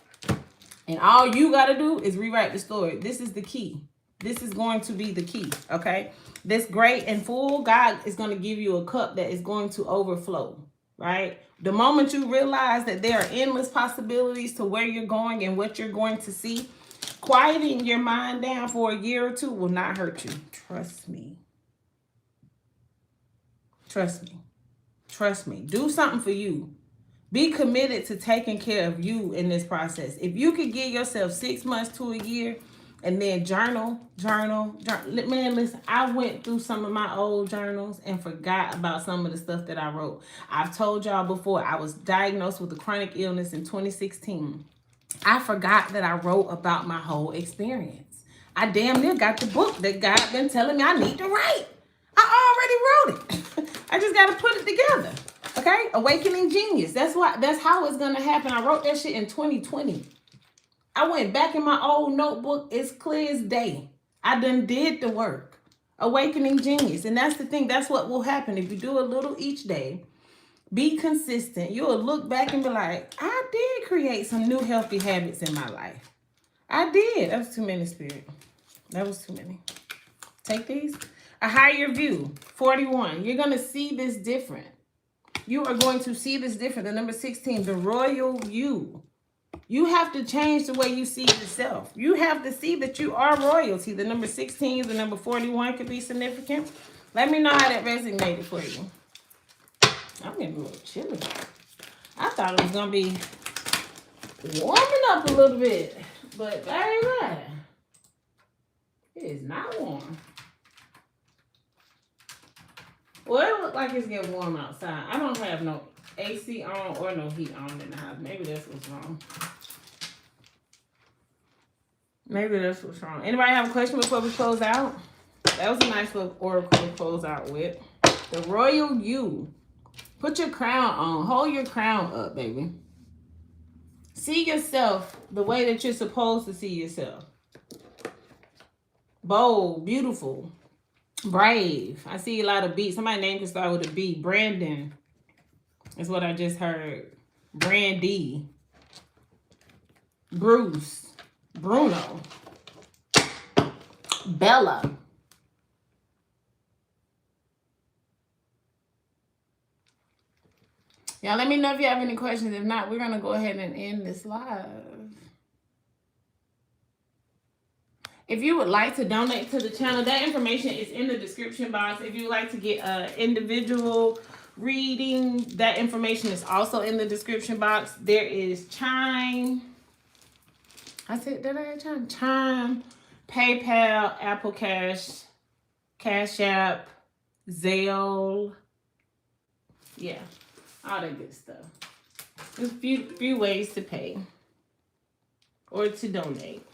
And all you got to do is rewrite the story. This is the key. This is going to be the key, okay? This great and full, God is going to give you a cup that is going to overflow, right? The moment you realize that there are endless possibilities to where you're going and what you're going to see, quieting your mind down for a year or two will not hurt you. Trust me. Trust me. Trust me. Do something for you. Be committed to taking care of you in this process. If you could give yourself 6 months to a year and then journal. Man, listen, I went through some of my old journals and forgot about some of the stuff that I wrote. I've told y'all before, I was diagnosed with a chronic illness in 2016. I forgot that I wrote about my whole experience. I damn near got the book that God been telling me I need to write. I already wrote it. I just got to put it together. Okay? Awakening Genius. That's how it's going to happen. I wrote that shit in 2020. I went back in my old notebook. It's clear as day. I done did the work. Awakening Genius. And that's the thing. That's what will happen if you do a little each day. Be consistent. You'll look back and be like, I did create some new healthy habits in my life. I did. That was too many, Spirit. That was too many. Take these. A higher view. 41. You're going to see this different. You are going to see this different. The number 16, the royal you. You have to change the way you see yourself. You have to see that you are royalty. The number 16, the number 41 could be significant. Let me know how that resonated for you. I'm getting a little chilly. I thought it was going to be warming up a little bit. But baby, it is not warm. Well, it looks like it's getting warm outside. I don't have no AC on or no heat on in the house. Maybe that's what's wrong. Maybe that's what's wrong. Anybody have a question before we close out? That was a nice little oracle to close out with. The royal you. Put your crown on. Hold your crown up, baby. See yourself the way that you're supposed to see yourself. Bold, beautiful, brave. I see a lot of B's. Somebody's name can start with a B. Brandon is what I just heard. Brandy. Bruce. Bruno. Bella. Y'all let me know if you have any questions. If not, we're going to go ahead and end this live. If you would like to donate to the channel, that information is in the description box. If you would like to get an individual reading, that information is also in the description box. There is Chime. I said, did I have Chime? Chime, PayPal, Apple Cash, Cash App, Zelle. Yeah, all that good stuff. There's a few ways to pay or to donate.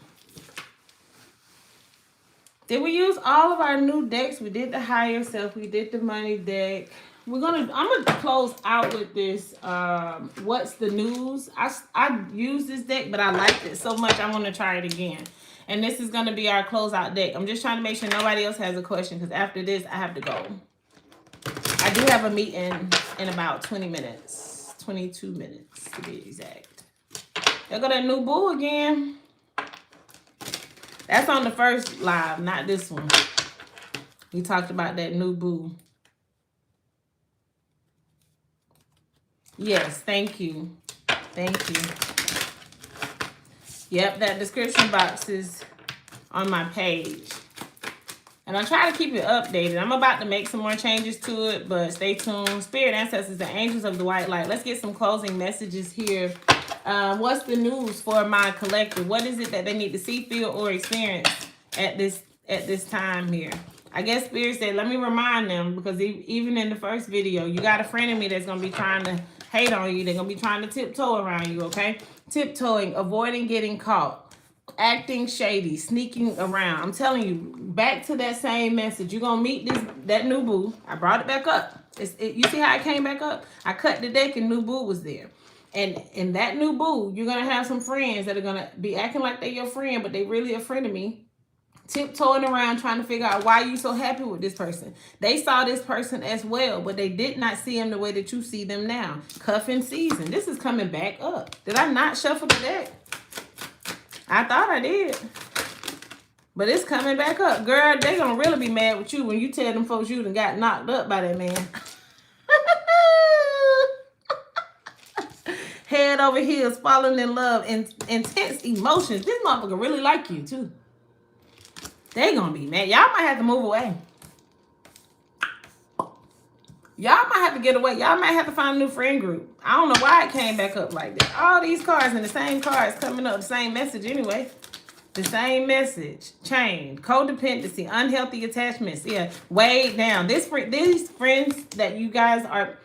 Did we use all of our new decks? We did the higher self. We did the money deck. I'm gonna close out with this. What's the news? I used this deck, but I liked it so much I want to try it again. And this is gonna be our closeout deck. I'm just trying to make sure nobody else has a question because after this I have to go. I do have a meeting in about 20 minutes, 22 minutes to be exact. There go that new boo again. That's on the first live, not this one. We talked about that new boo. Yes, thank you. Thank you. Yep, that description box is on my page. And I try to keep it updated. I'm about to make some more changes to it, but stay tuned. Spirit ancestors, the angels of the white light. Let's get some closing messages here. What's the news for my collective? What is it that they need to see, feel, or experience at this time here? I guess Spirit said, let me remind them, because even in the first video, you got a friend of me that's going to be trying to hate on you. They're going to be trying to tiptoe around you, okay? Tiptoeing, avoiding getting caught, acting shady, sneaking around. I'm telling you, back to that same message. You're going to meet that new boo. I brought it back up. You see how it came back up? I cut the deck and new boo was there. And in that new boo, you're going to have some friends that are going to be acting like they're your friend, but they really a friend of me. Tiptoeing around trying to figure out why you so happy with this person. They saw this person as well, but they did not see him the way that you see them now. Cuffing season. This is coming back up. Did I not shuffle the deck? I thought I did. But it's coming back up. Girl, they gonna really be mad with you when you tell them folks you done got knocked up by that man. Head over heels, falling in love, and intense emotions. This motherfucker really like you too. They gonna be mad. Y'all might have to move away. Y'all might have to get away. Y'all might have to find a new friend group. I don't know why it came back up like that. All these cards and the same cards coming up, the same message anyway. The same message. Change, codependency, unhealthy attachments. Yeah, weighed down. These friends that you guys are...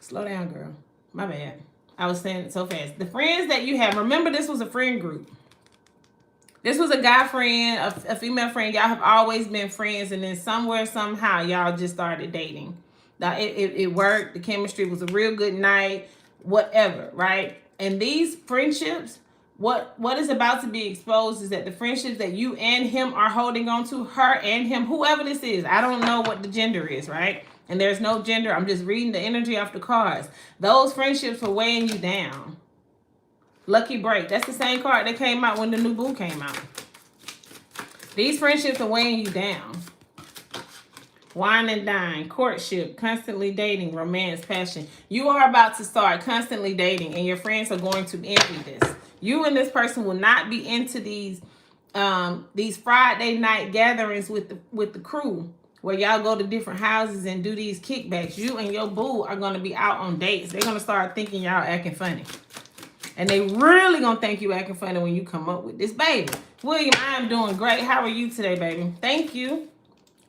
Slow down, girl. My bad. I was saying it so fast. The friends that you have, remember this was a friend group. This was a guy friend, a female friend. Y'all have always been friends, and then somewhere, somehow, y'all just started dating. Now, it worked. The chemistry was a real good night, whatever, right? And these friendships, what is about to be exposed is that the friendships that you and him are holding on to, her and him, whoever this is, I don't know what the gender is, right? And there's no gender. I'm just reading the energy off the cards. Those friendships are weighing you down. Lucky break. That's the same card that came out when the new boo came out. These friendships are weighing you down. Wine and dine, courtship, constantly dating, romance, passion. You are about to start constantly dating, and your friends are going to envy this. You and this person will not be into these Friday night gatherings with the crew, where y'all go to different houses and do these kickbacks. You and your boo are going to be out on dates. They're going to start thinking y'all acting funny. And they really gonna think you acting funny when you come up with this, baby. William, I'm doing great. How are you today, baby? Thank you.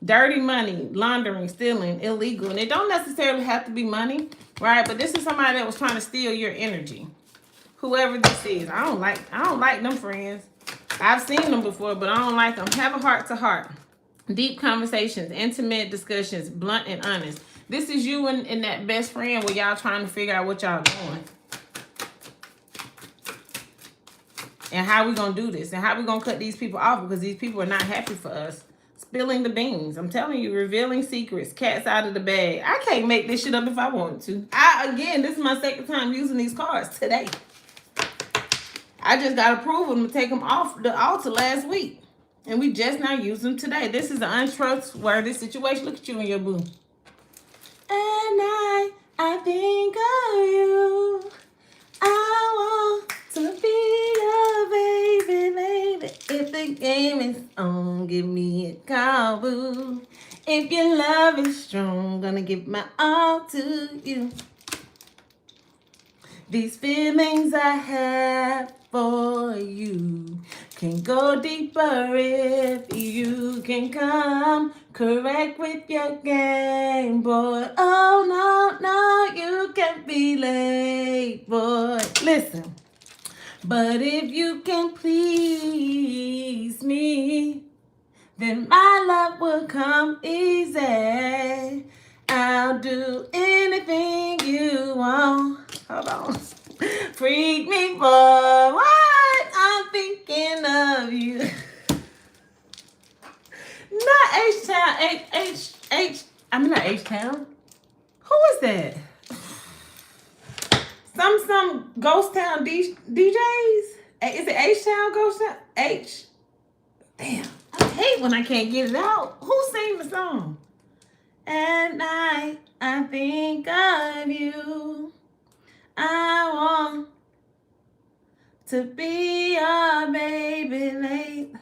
Dirty money, laundering, stealing, illegal. And it don't necessarily have to be money, right? But this is somebody that was trying to steal your energy. Whoever this is. I don't like them friends. I've seen them before, but I don't like them. Have a heart to heart. Deep conversations, intimate discussions, blunt and honest. This is you and that best friend where y'all trying to figure out what y'all doing. And how we gonna do this? And how we gonna cut these people off? Because these people are not happy for us. Spilling the beans. I'm telling you, revealing secrets. Cats out of the bag. I can't make this shit up if I want to. Again, this is my second time using these cards today. I just got approval to take them off the altar last week. And we just now use them today. This is an untrustworthy situation. Look at you and your boo. And I think of you. I want to be your baby, baby. If the game is on, give me a call, boo. If your love is strong, gonna give my all to you. These feelings I have for you can go deeper if you can come correct with your game, boy. Oh, no, you can't be late, boy. Listen, but if you can please me, then my love will come easy. I'll do anything you want. Hold on. Freak me, boy. What? I'm thinking of you. Not H-Town. Not H-Town. Who is that? Some Ghost Town DJs? Is it H-Town Ghost Town? Damn. I hate when I can't get it out. Who sang the song? At night, I think of you. I want to be your baby late.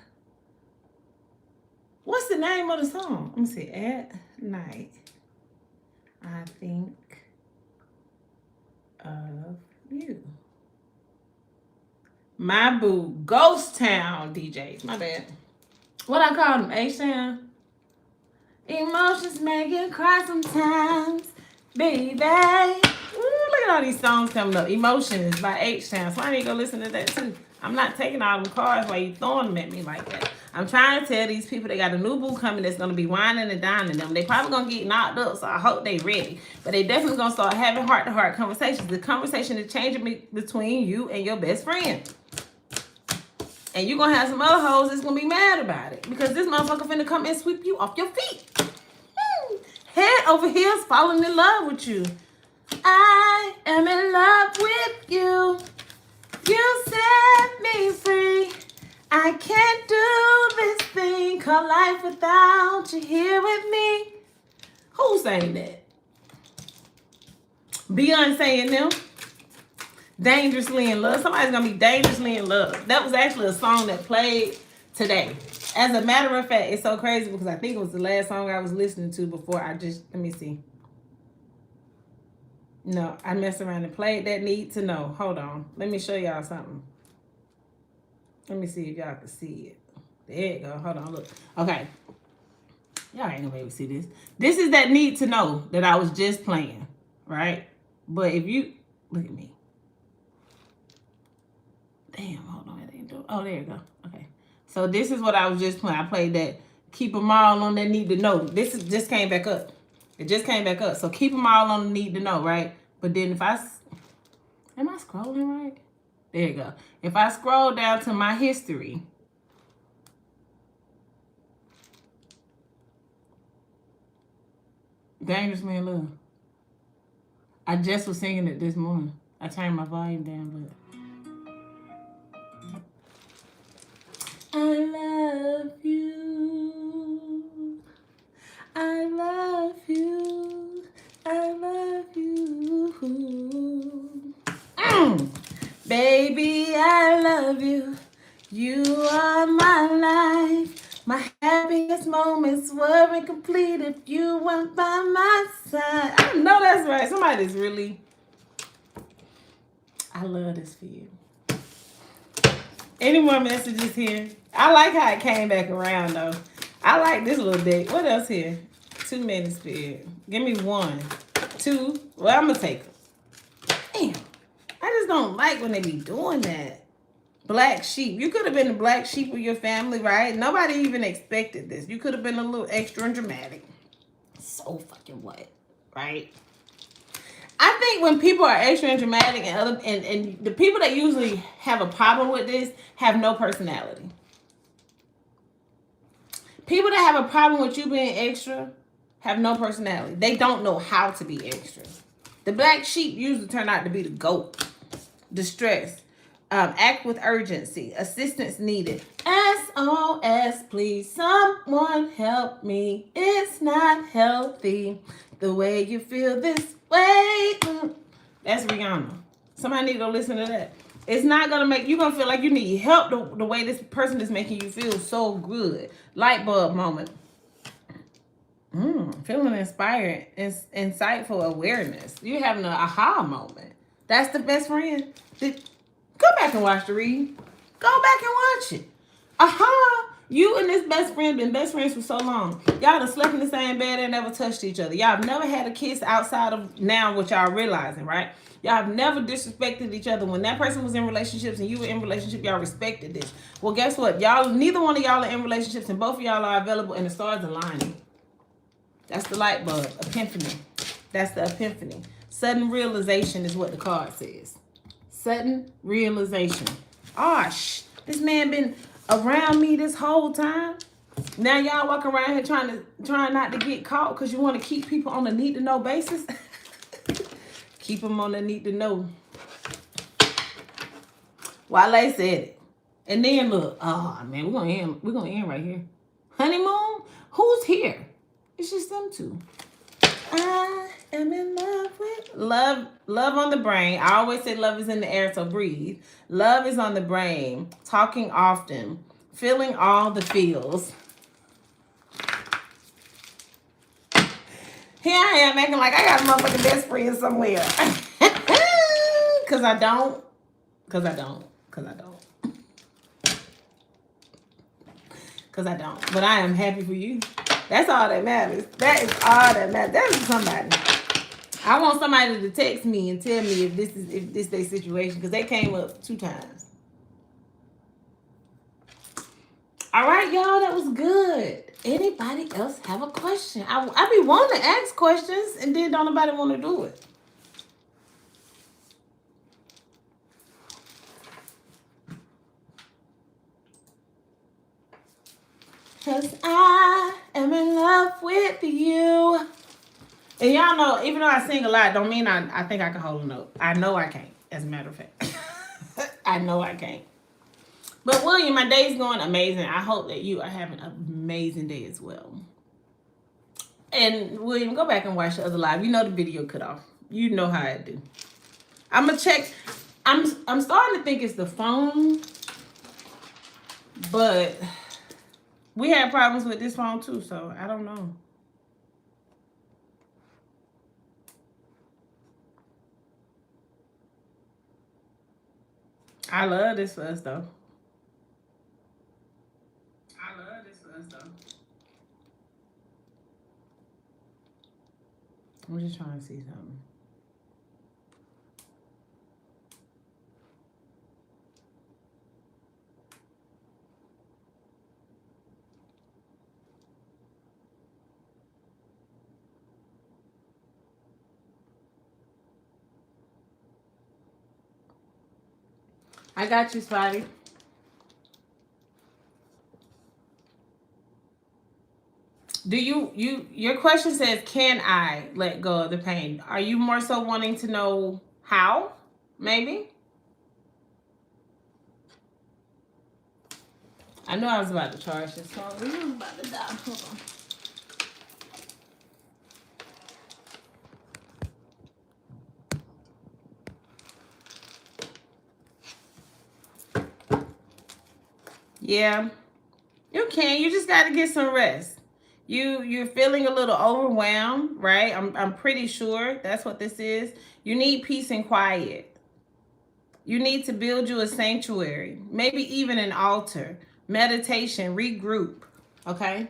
What's the name of the song? Let me see. At night, I think of you. My boo, Ghost Town DJs. My bad. What I call them? H-Town? Emotions make you cry sometimes, baby. Ooh, look at all these songs coming up. Emotions by H-Town. So I need to go listen to that too. I'm not taking all them cards while you throwing them at me like that. I'm trying to tell these people they got a new boo coming that's going to be whining and dining them. They probably going to get knocked up, so I hope they ready. But they definitely going to start having heart-to-heart conversations. The conversation is changing between you and your best friend. And you're going to have some other hoes that's going to be mad about it. Because this motherfucker finna come and sweep you off your feet. Head over heels falling in love with you. I am in love with you. You set me free. I can't do this thing called life without you here with me. Who's saying that? Beyonce and them. Dangerously in Love. Somebody's gonna be dangerously in love. That was actually a song that played today. As a matter of fact, it's so crazy because I think it was the last song I was listening to before I just, let me see. No, I messed around and played that Need to Know. Hold on. Let me show y'all something. Let me see if y'all can see it. There you go. Hold on, look. Okay. Y'all ain't gonna be able to see this. This is that Need to Know that I was just playing, right? But if you, look at me. Damn, hold on. It ain't doing. Oh, there you go. Okay. So this is what I was just playing. I played that Keep Them All on That Need to Know. This is, just came back up. It just came back up. So keep them all on the Need to Know, right? But then if I, am I scrolling right? There you go. If I scroll down to my history, Dangerously in Love. I just was singing it this morning. I turned my volume down, but I love you. I love you. I love you. Baby, I love you. You are my life. My happiest moments weren't complete if you weren't by my side. I know that's right. Somebody's really... I love this for you. Any more messages here? I like how it came back around, though. I like this little deck. What else here? 2 minutes, Spirit. Give me 1, 2. Well, I'm going to take them. Damn. I just don't like when they be doing that. Black sheep. You could have been the black sheep of your family, right? Nobody even expected this. You could have been a little extra and dramatic. So fucking what, right? I think when people are extra and dramatic and the people that usually have a problem with this have no personality. People that have a problem with you being extra have no personality. They don't know how to be extra. The black sheep usually turn out to be the goat. Distress. Act with urgency. Assistance needed. SOS, please. Someone help me. It's not healthy. The way you feel this way. That's Rihanna. Somebody need to go listen to that. It's not going to make... You're going to feel like you need help the way this person is making you feel so good. Light bulb moment. Feeling inspired. Insightful awareness. You're having an aha moment. That's the best friend. Go back and watch the read. Go back and watch it. Aha! You and this best friend been best friends for so long. Y'all done slept in the same bed and never touched each other. Y'all have never had a kiss outside of now what y'all realizing, right? Y'all have never disrespected each other. When that person was in relationships and you were in relationship, y'all respected this. Well, guess what? Y'all, neither one of y'all are in relationships and both of y'all are available and the stars aligning. That's the light bulb. Epiphany. That's the epiphany. Sudden realization is what the card says. Sudden realization. This man been around me this whole time. Now y'all walk around here trying not to get caught because you want to keep people on a need to know basis. Keep them on the need to know. Wale said it. And then look, oh man, we're gonna end right here. Honeymoon? Who's here? It's just them two. I am in love with love on the brain. I always say love is in the air, so breathe. Love is on the brain. Talking often. Feeling all the feels. Here I am acting like I got a motherfucking best friend somewhere. Cause I don't. Cause I don't. Cause I don't. Cause I don't. But I am happy for you. That's all that matters. That is all that matters. That is somebody. I want somebody to text me and tell me if this their situation, because they came up 2 times. All right, y'all, that was good. Anybody else have a question? I be wanting to ask questions, and then don't nobody want to do it. Cause I am in love with you. And y'all know, even though I sing a lot, don't mean I think I can hold a note. I know I can't, as a matter of fact. I know I can't. But William, my day's going amazing. I hope that you are having an amazing day as well. And William, go back and watch the other live. You know the video cut off. You know how I do. I'm gonna check. I'm starting to think it's the phone, but we had problems with this phone too, so I don't know. I love this for us though. I'm just trying to see something. I got you, Spotty. Do your question says, can I let go of the pain? Are you more so wanting to know how? Maybe? I know I was about to charge this phone. We was about to die. Hold on. Yeah. You can. You just got to get some rest. You're feeling a little overwhelmed, right? I'm pretty sure that's what this is. You need peace and quiet. You need to build you a sanctuary, maybe even an altar, meditation, regroup. Okay?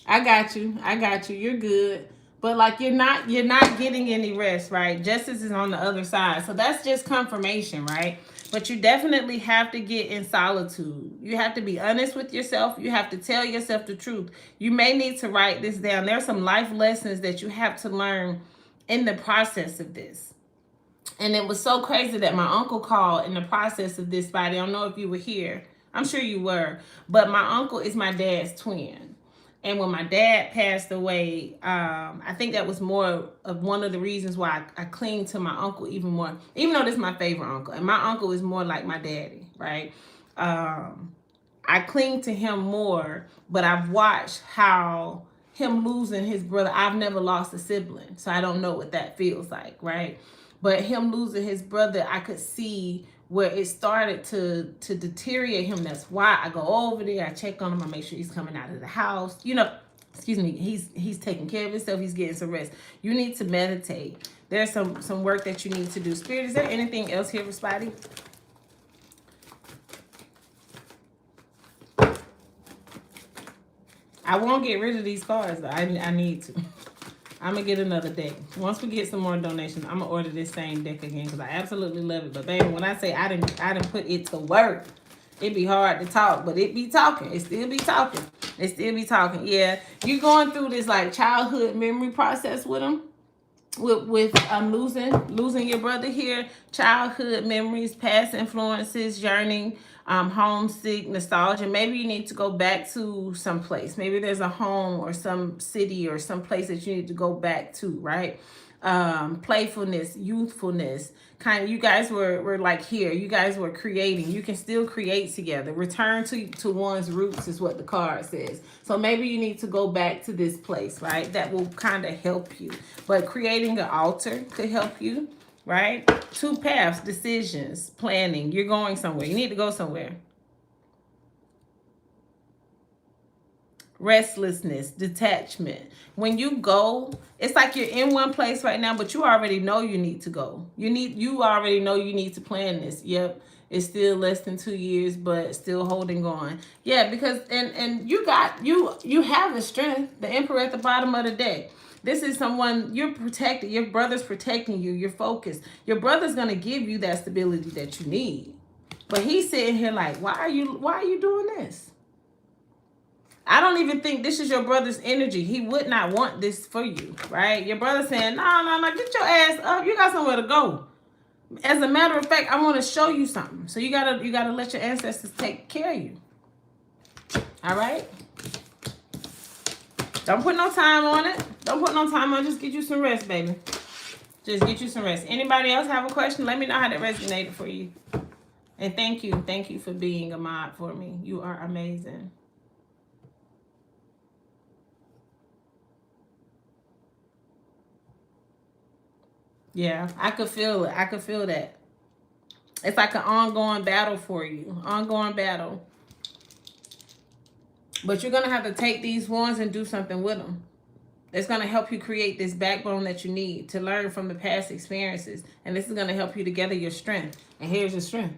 I got you. I got you. You're good. But like you're not getting any rest, right? Justice is on the other side. So that's just confirmation, right? But you definitely have to get in solitude. You have to be honest with yourself. You have to tell yourself the truth. You may need to write this down. There's some life lessons that you have to learn in the process of this. And it was so crazy that my uncle called in the process of this fight. I don't know if you were here. I'm sure you were. But my uncle is my dad's twin. And when my dad passed away, I think that was more of one of the reasons why I cling to my uncle even more. Even though this is my favorite uncle. And my uncle is more like my daddy, right? I cling to him more. But I've watched how him losing his brother. I've never lost a sibling. So I don't know what that feels like, right? But him losing his brother, I could see where it started to deteriorate him. That's why I go over there, I check on him, I make sure he's coming out of the house. You know, excuse me, he's taking care of himself, he's getting some rest. You need to meditate. There's some work that you need to do. Spirit, is there anything else here for Spotty? I won't get rid of these cards, though. I need to. I'm going to get another deck. Once we get some more donations, I'm going to order this same deck again because I absolutely love it. But, baby, when I say I didn't put it to work, it be hard to talk, but it be talking. It still be talking. It still be talking. Yeah, you going through this, like, childhood memory process with them. With losing your brother here, childhood memories, past influences, yearning, homesick, nostalgia. Maybe you need to go back to some place. Maybe there's a home or some city or some place that you need to go back to, right? playfulness, youthfulness. Kind of, you guys were like here. You guys were creating. You can still create together. Return to one's roots is what the card says. So maybe you need to go back to this place, right? That will kind of help you. But creating an altar could help you, right? Two paths, decisions, planning. You're going somewhere. You need to go somewhere. Restlessness, detachment. When you go, it's like you're in one place right now, but you already know you need to go. You already know you need to plan this. Yep. It's still less than 2 years, but still holding on. Yeah, because and you have the strength. The Emperor at the bottom of the deck. This is someone you're protected. Your brother's protecting you. You're focused. Your brother's gonna give you that stability that you need. But he's sitting here like, why are you doing this? I don't even think this is your brother's energy. He would not want this for you, right? Your brother's saying, no, get your ass up. You got somewhere to go. As a matter of fact, I want to show you something. So you gotta let your ancestors take care of you. All right? Don't put no time on it. Don't put no time on it. Just get you some rest, baby. Just get you some rest. Anybody else have a question? Let me know how that resonated for you. And thank you for being a mod for me. You are amazing. Yeah, I could feel it. I could feel that. It's like an ongoing battle for you. Ongoing battle. But you're going to have to take these ones and do something with them. It's going to help you create this backbone that you need to learn from the past experiences. And this is going to help you to gather your strength. And here's your strength.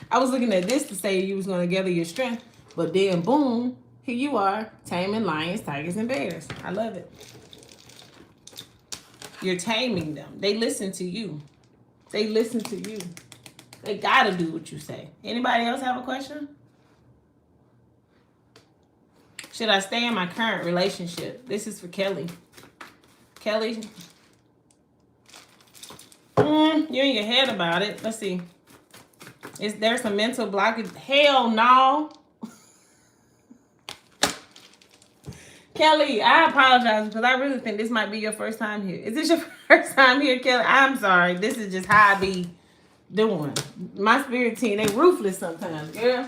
I was looking at this to say you was going to gather your strength. But then, boom, here you are, taming lions, tigers, and bears. I love it. You're taming them. They listen to you. They listen to you. They got to do what you say. Anybody else have a question? Should I stay in my current relationship? This is for Kelly. Kelly, you're in your head about it. Let's see. Is there some mental blockage? Hell no. Kelly, I apologize because I really think this might be your first time here. Is this your first time here, Kelly? I'm sorry. This is just how I be doing. My spirit team, they ruthless sometimes, girl.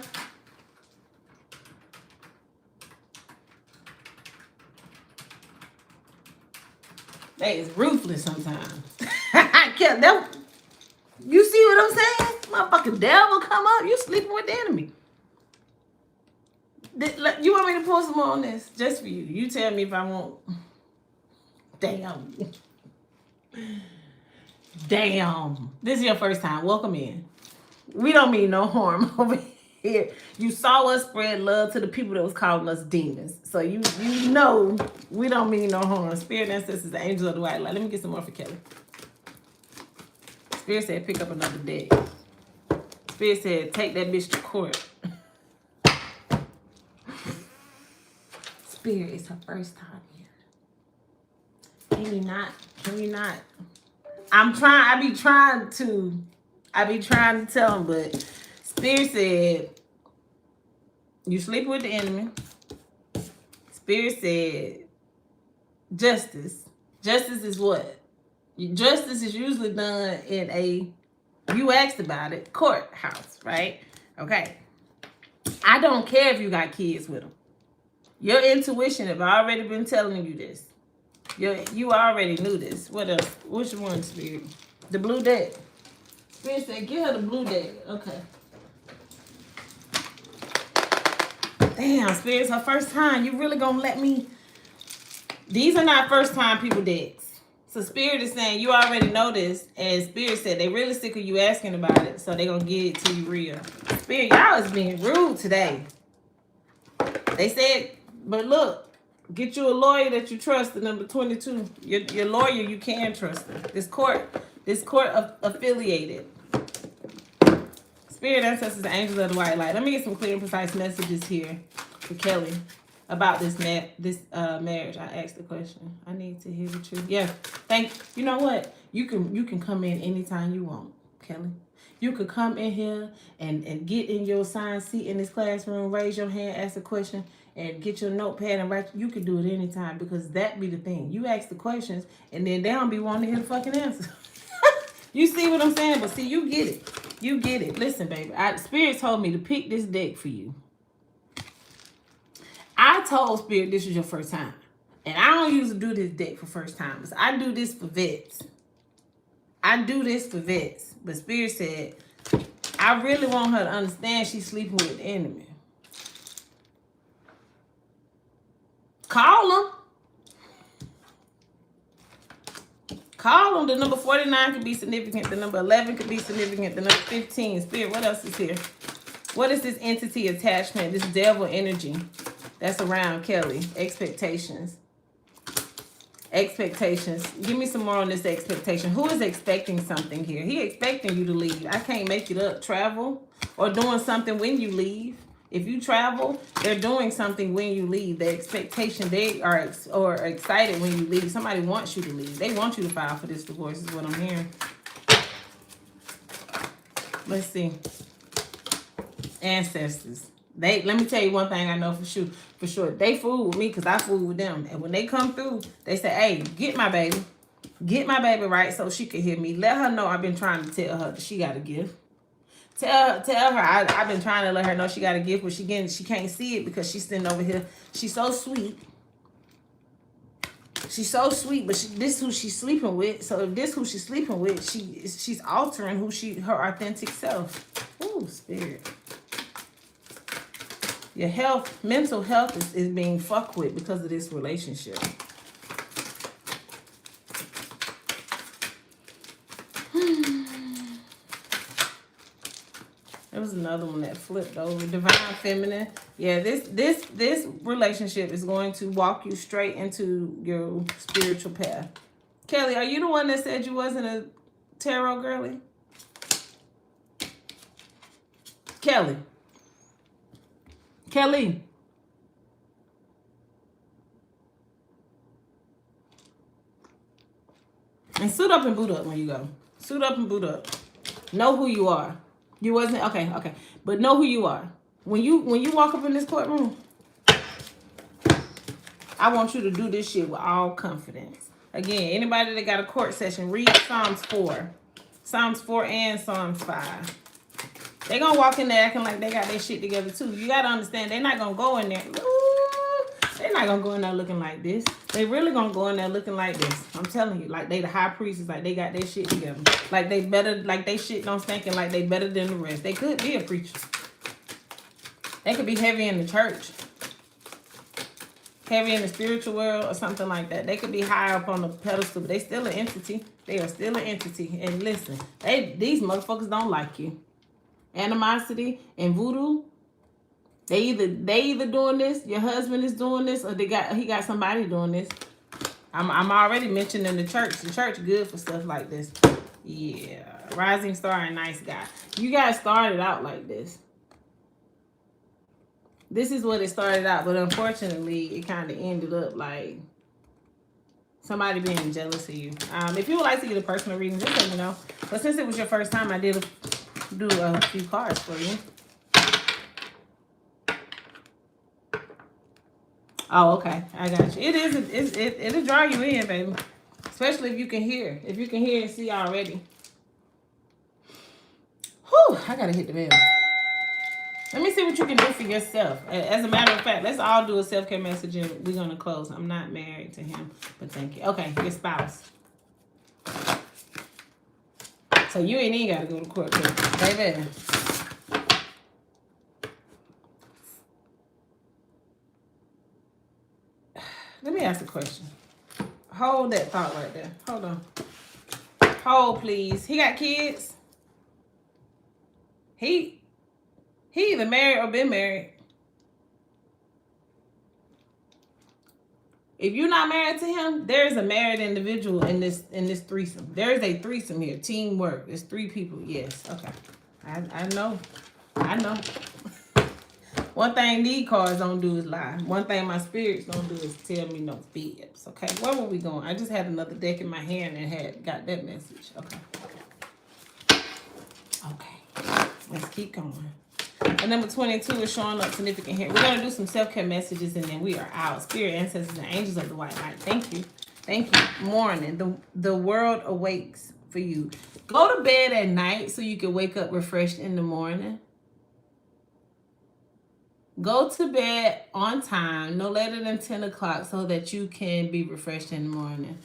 They is ruthless sometimes. You see what I'm saying? Motherfucking devil come up. You sleeping with the enemy. You want me to pull some more on this? Just for you. You tell me if I won't. Damn. Damn. This is your first time. Welcome in. We don't mean no harm over here. You saw us spread love to the people that was calling us demons. So you know we don't mean no harm. Spirit ancestors, the angels of the white light. Let me get some more for Kelly. Spirit said pick up another deck. Spirit said take that bitch to court. Spirit, it's her first time here. Can you not? I be trying to tell him, but Spirit said, you sleep with the enemy. Spirit said, justice. Justice is what? Justice is usually done in you asked about it, courthouse, right? Okay. I don't care if you got kids with them. Your intuition have already been telling you this. You already knew this. What else? Which one, Spirit? The blue deck. Spirit said, give her the blue deck. Okay. Damn, Spirit, it's her first time. You really gonna let me? These are not first time people decks. So Spirit is saying you already know this. And Spirit said they really sick of you asking about it. So they gonna get it to you real. Spirit, y'all is being rude today. They said, but look, get you a lawyer that you trust, the number 22. Your lawyer, you can trust them. This court affiliated. Spirit ancestors, the angels of the white light. Let me get some clear and precise messages here for Kelly about this marriage. I asked the question. I need to hear the truth. Yeah, you know what? You can come in anytime you want. Kelly. You could come in here and get in your assigned seat in this classroom, raise your hand, ask a question, and get your notepad and write. You could do it anytime because that be the thing. You ask the questions and then they don't be wanting to hear the fucking answer. You see what I'm saying? But see, you get it. You get it. Listen, baby. Spirit told me to pick this deck for you. I told Spirit this was your first time. And I don't usually do this deck for first timers. I do this for vets. I do this for vets. But Spirit said, I really want her to understand she's sleeping with the enemy. Call them. Call them. The number 49 could be significant. The number 11 could be significant. The number 15. Spirit, what else is here? What is this entity attachment? This devil energy that's around Kelly. Expectations. Expectations. Give me some more on this expectation. Who is expecting something here? He expecting you to leave. I can't make it up. Travel or doing something when you leave. If you travel, they're doing something when you leave. The expectation, they are excited when you leave. Somebody wants you to leave. They want you to file for this divorce is what I'm hearing. Let's see. Ancestors. Let me tell you one thing I know for sure. They fool with me because I fool with them. And when they come through, they say, hey, get my baby. Get my baby right so she can hear me. Let her know I've been trying to tell her that she got a gift. Tell her I've been trying to let her know she got a gift, but she can't see it because she's sitting over here. She's so sweet. She's so sweet, but this is who she's sleeping with. So if this is who she's sleeping with, she's altering her authentic self. Ooh, Spirit. Your health, mental health is being fucked with because of this relationship. There was another one that flipped over. Divine Feminine. Yeah, this relationship is going to walk you straight into your spiritual path. Kelly, are you the one that said you wasn't a tarot girly? Kelly. And suit up and boot up when you go. Suit up and boot up. Know who you are. You wasn't okay, but know who you are. When you walk up in this courtroom, I want you to do this shit with all confidence. Again, anybody that got a court session, read Psalms 4. Psalms 4 and Psalms 5. They gonna walk in there acting like they got their shit together too. You gotta understand, they're not gonna go in there. They're not gonna go in there looking like this. They really gonna go in there looking like this. I'm telling you, like they the high priestess, like they got their shit together. Like they better, like they shit don't stinking like they better than the rest. They could be a preacher. They could be heavy in the church. Heavy in the spiritual world or something like that. They could be high up on the pedestal, but they still an entity. They are still an entity. And listen, these motherfuckers don't like you. Animosity and voodoo. They either doing this, your husband is doing this, or he got somebody doing this. I'm already mentioning the church. The church good for stuff like this. Yeah. Rising star and nice guy. You guys started out like this. This is what it started out, but unfortunately, it kind of ended up like somebody being jealous of you. If you would like to get a personal reading, just let me know. But since it was your first time, I did do a few cards for you. Oh, okay. I got you. It'll draw you in, baby. Especially if you can hear. If you can hear and see already. Whew, I gotta hit the bell. Let me see what you can do for yourself. As a matter of fact, let's all do a self-care message and we're gonna close. I'm not married to him, but thank you. Okay, your spouse. So you ain't even gotta go to court, baby. Let me ask a question. Hold that thought right there. Hold on. Hold, please. He got kids? He either married or been married. If you're not married to him, there's a married individual in this threesome. There is a threesome here. Teamwork. There's 3 people. Yes. Okay. I know. One thing these cards don't do is lie. One thing my spirits don't do is tell me no fibs. Okay. Where were we going? I just had another deck in my hand and got that message. Okay. Okay, let's keep going. And number 22 is showing up significant here. We're going to do some self-care messages and then we are out. Spirit, ancestors, and angels of the white light. Thank you. Thank you. Morning. The world awakes for you. Go to bed at night so you can wake up refreshed in the morning. Go to bed on time, no later than 10 o'clock, so that you can be refreshed in the morning.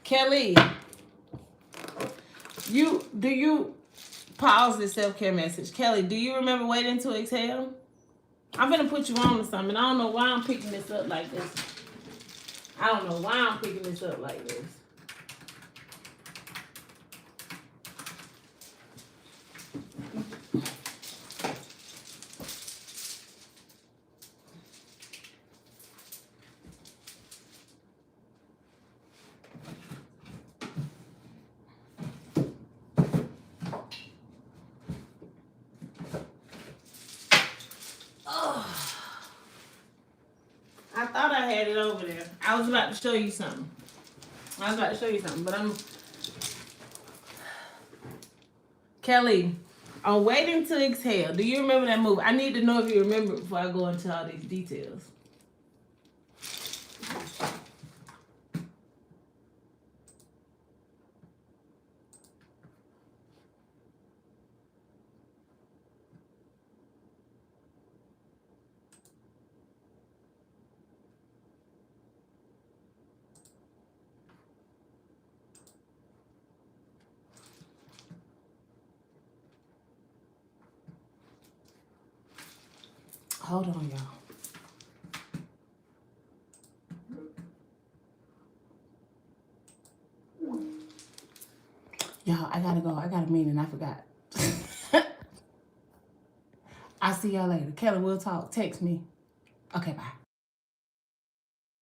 Kelly, do you pause this self-care message? Kelly, do you remember waiting to exhale? I'm gonna put you on to something. I don't know why I'm picking this up like this. I don't know why I'm picking this up like this. I thought I had it over there. I was about to show you something. But I'm... Kelly, I'm waiting to exhale. Do you remember that move? I need to know if you remember before I go into all these details. Hold on, y'all. Y'all, I gotta go. I got a meeting. I forgot. I'll see y'all later. Kelly, we'll talk. Text me. Okay, bye.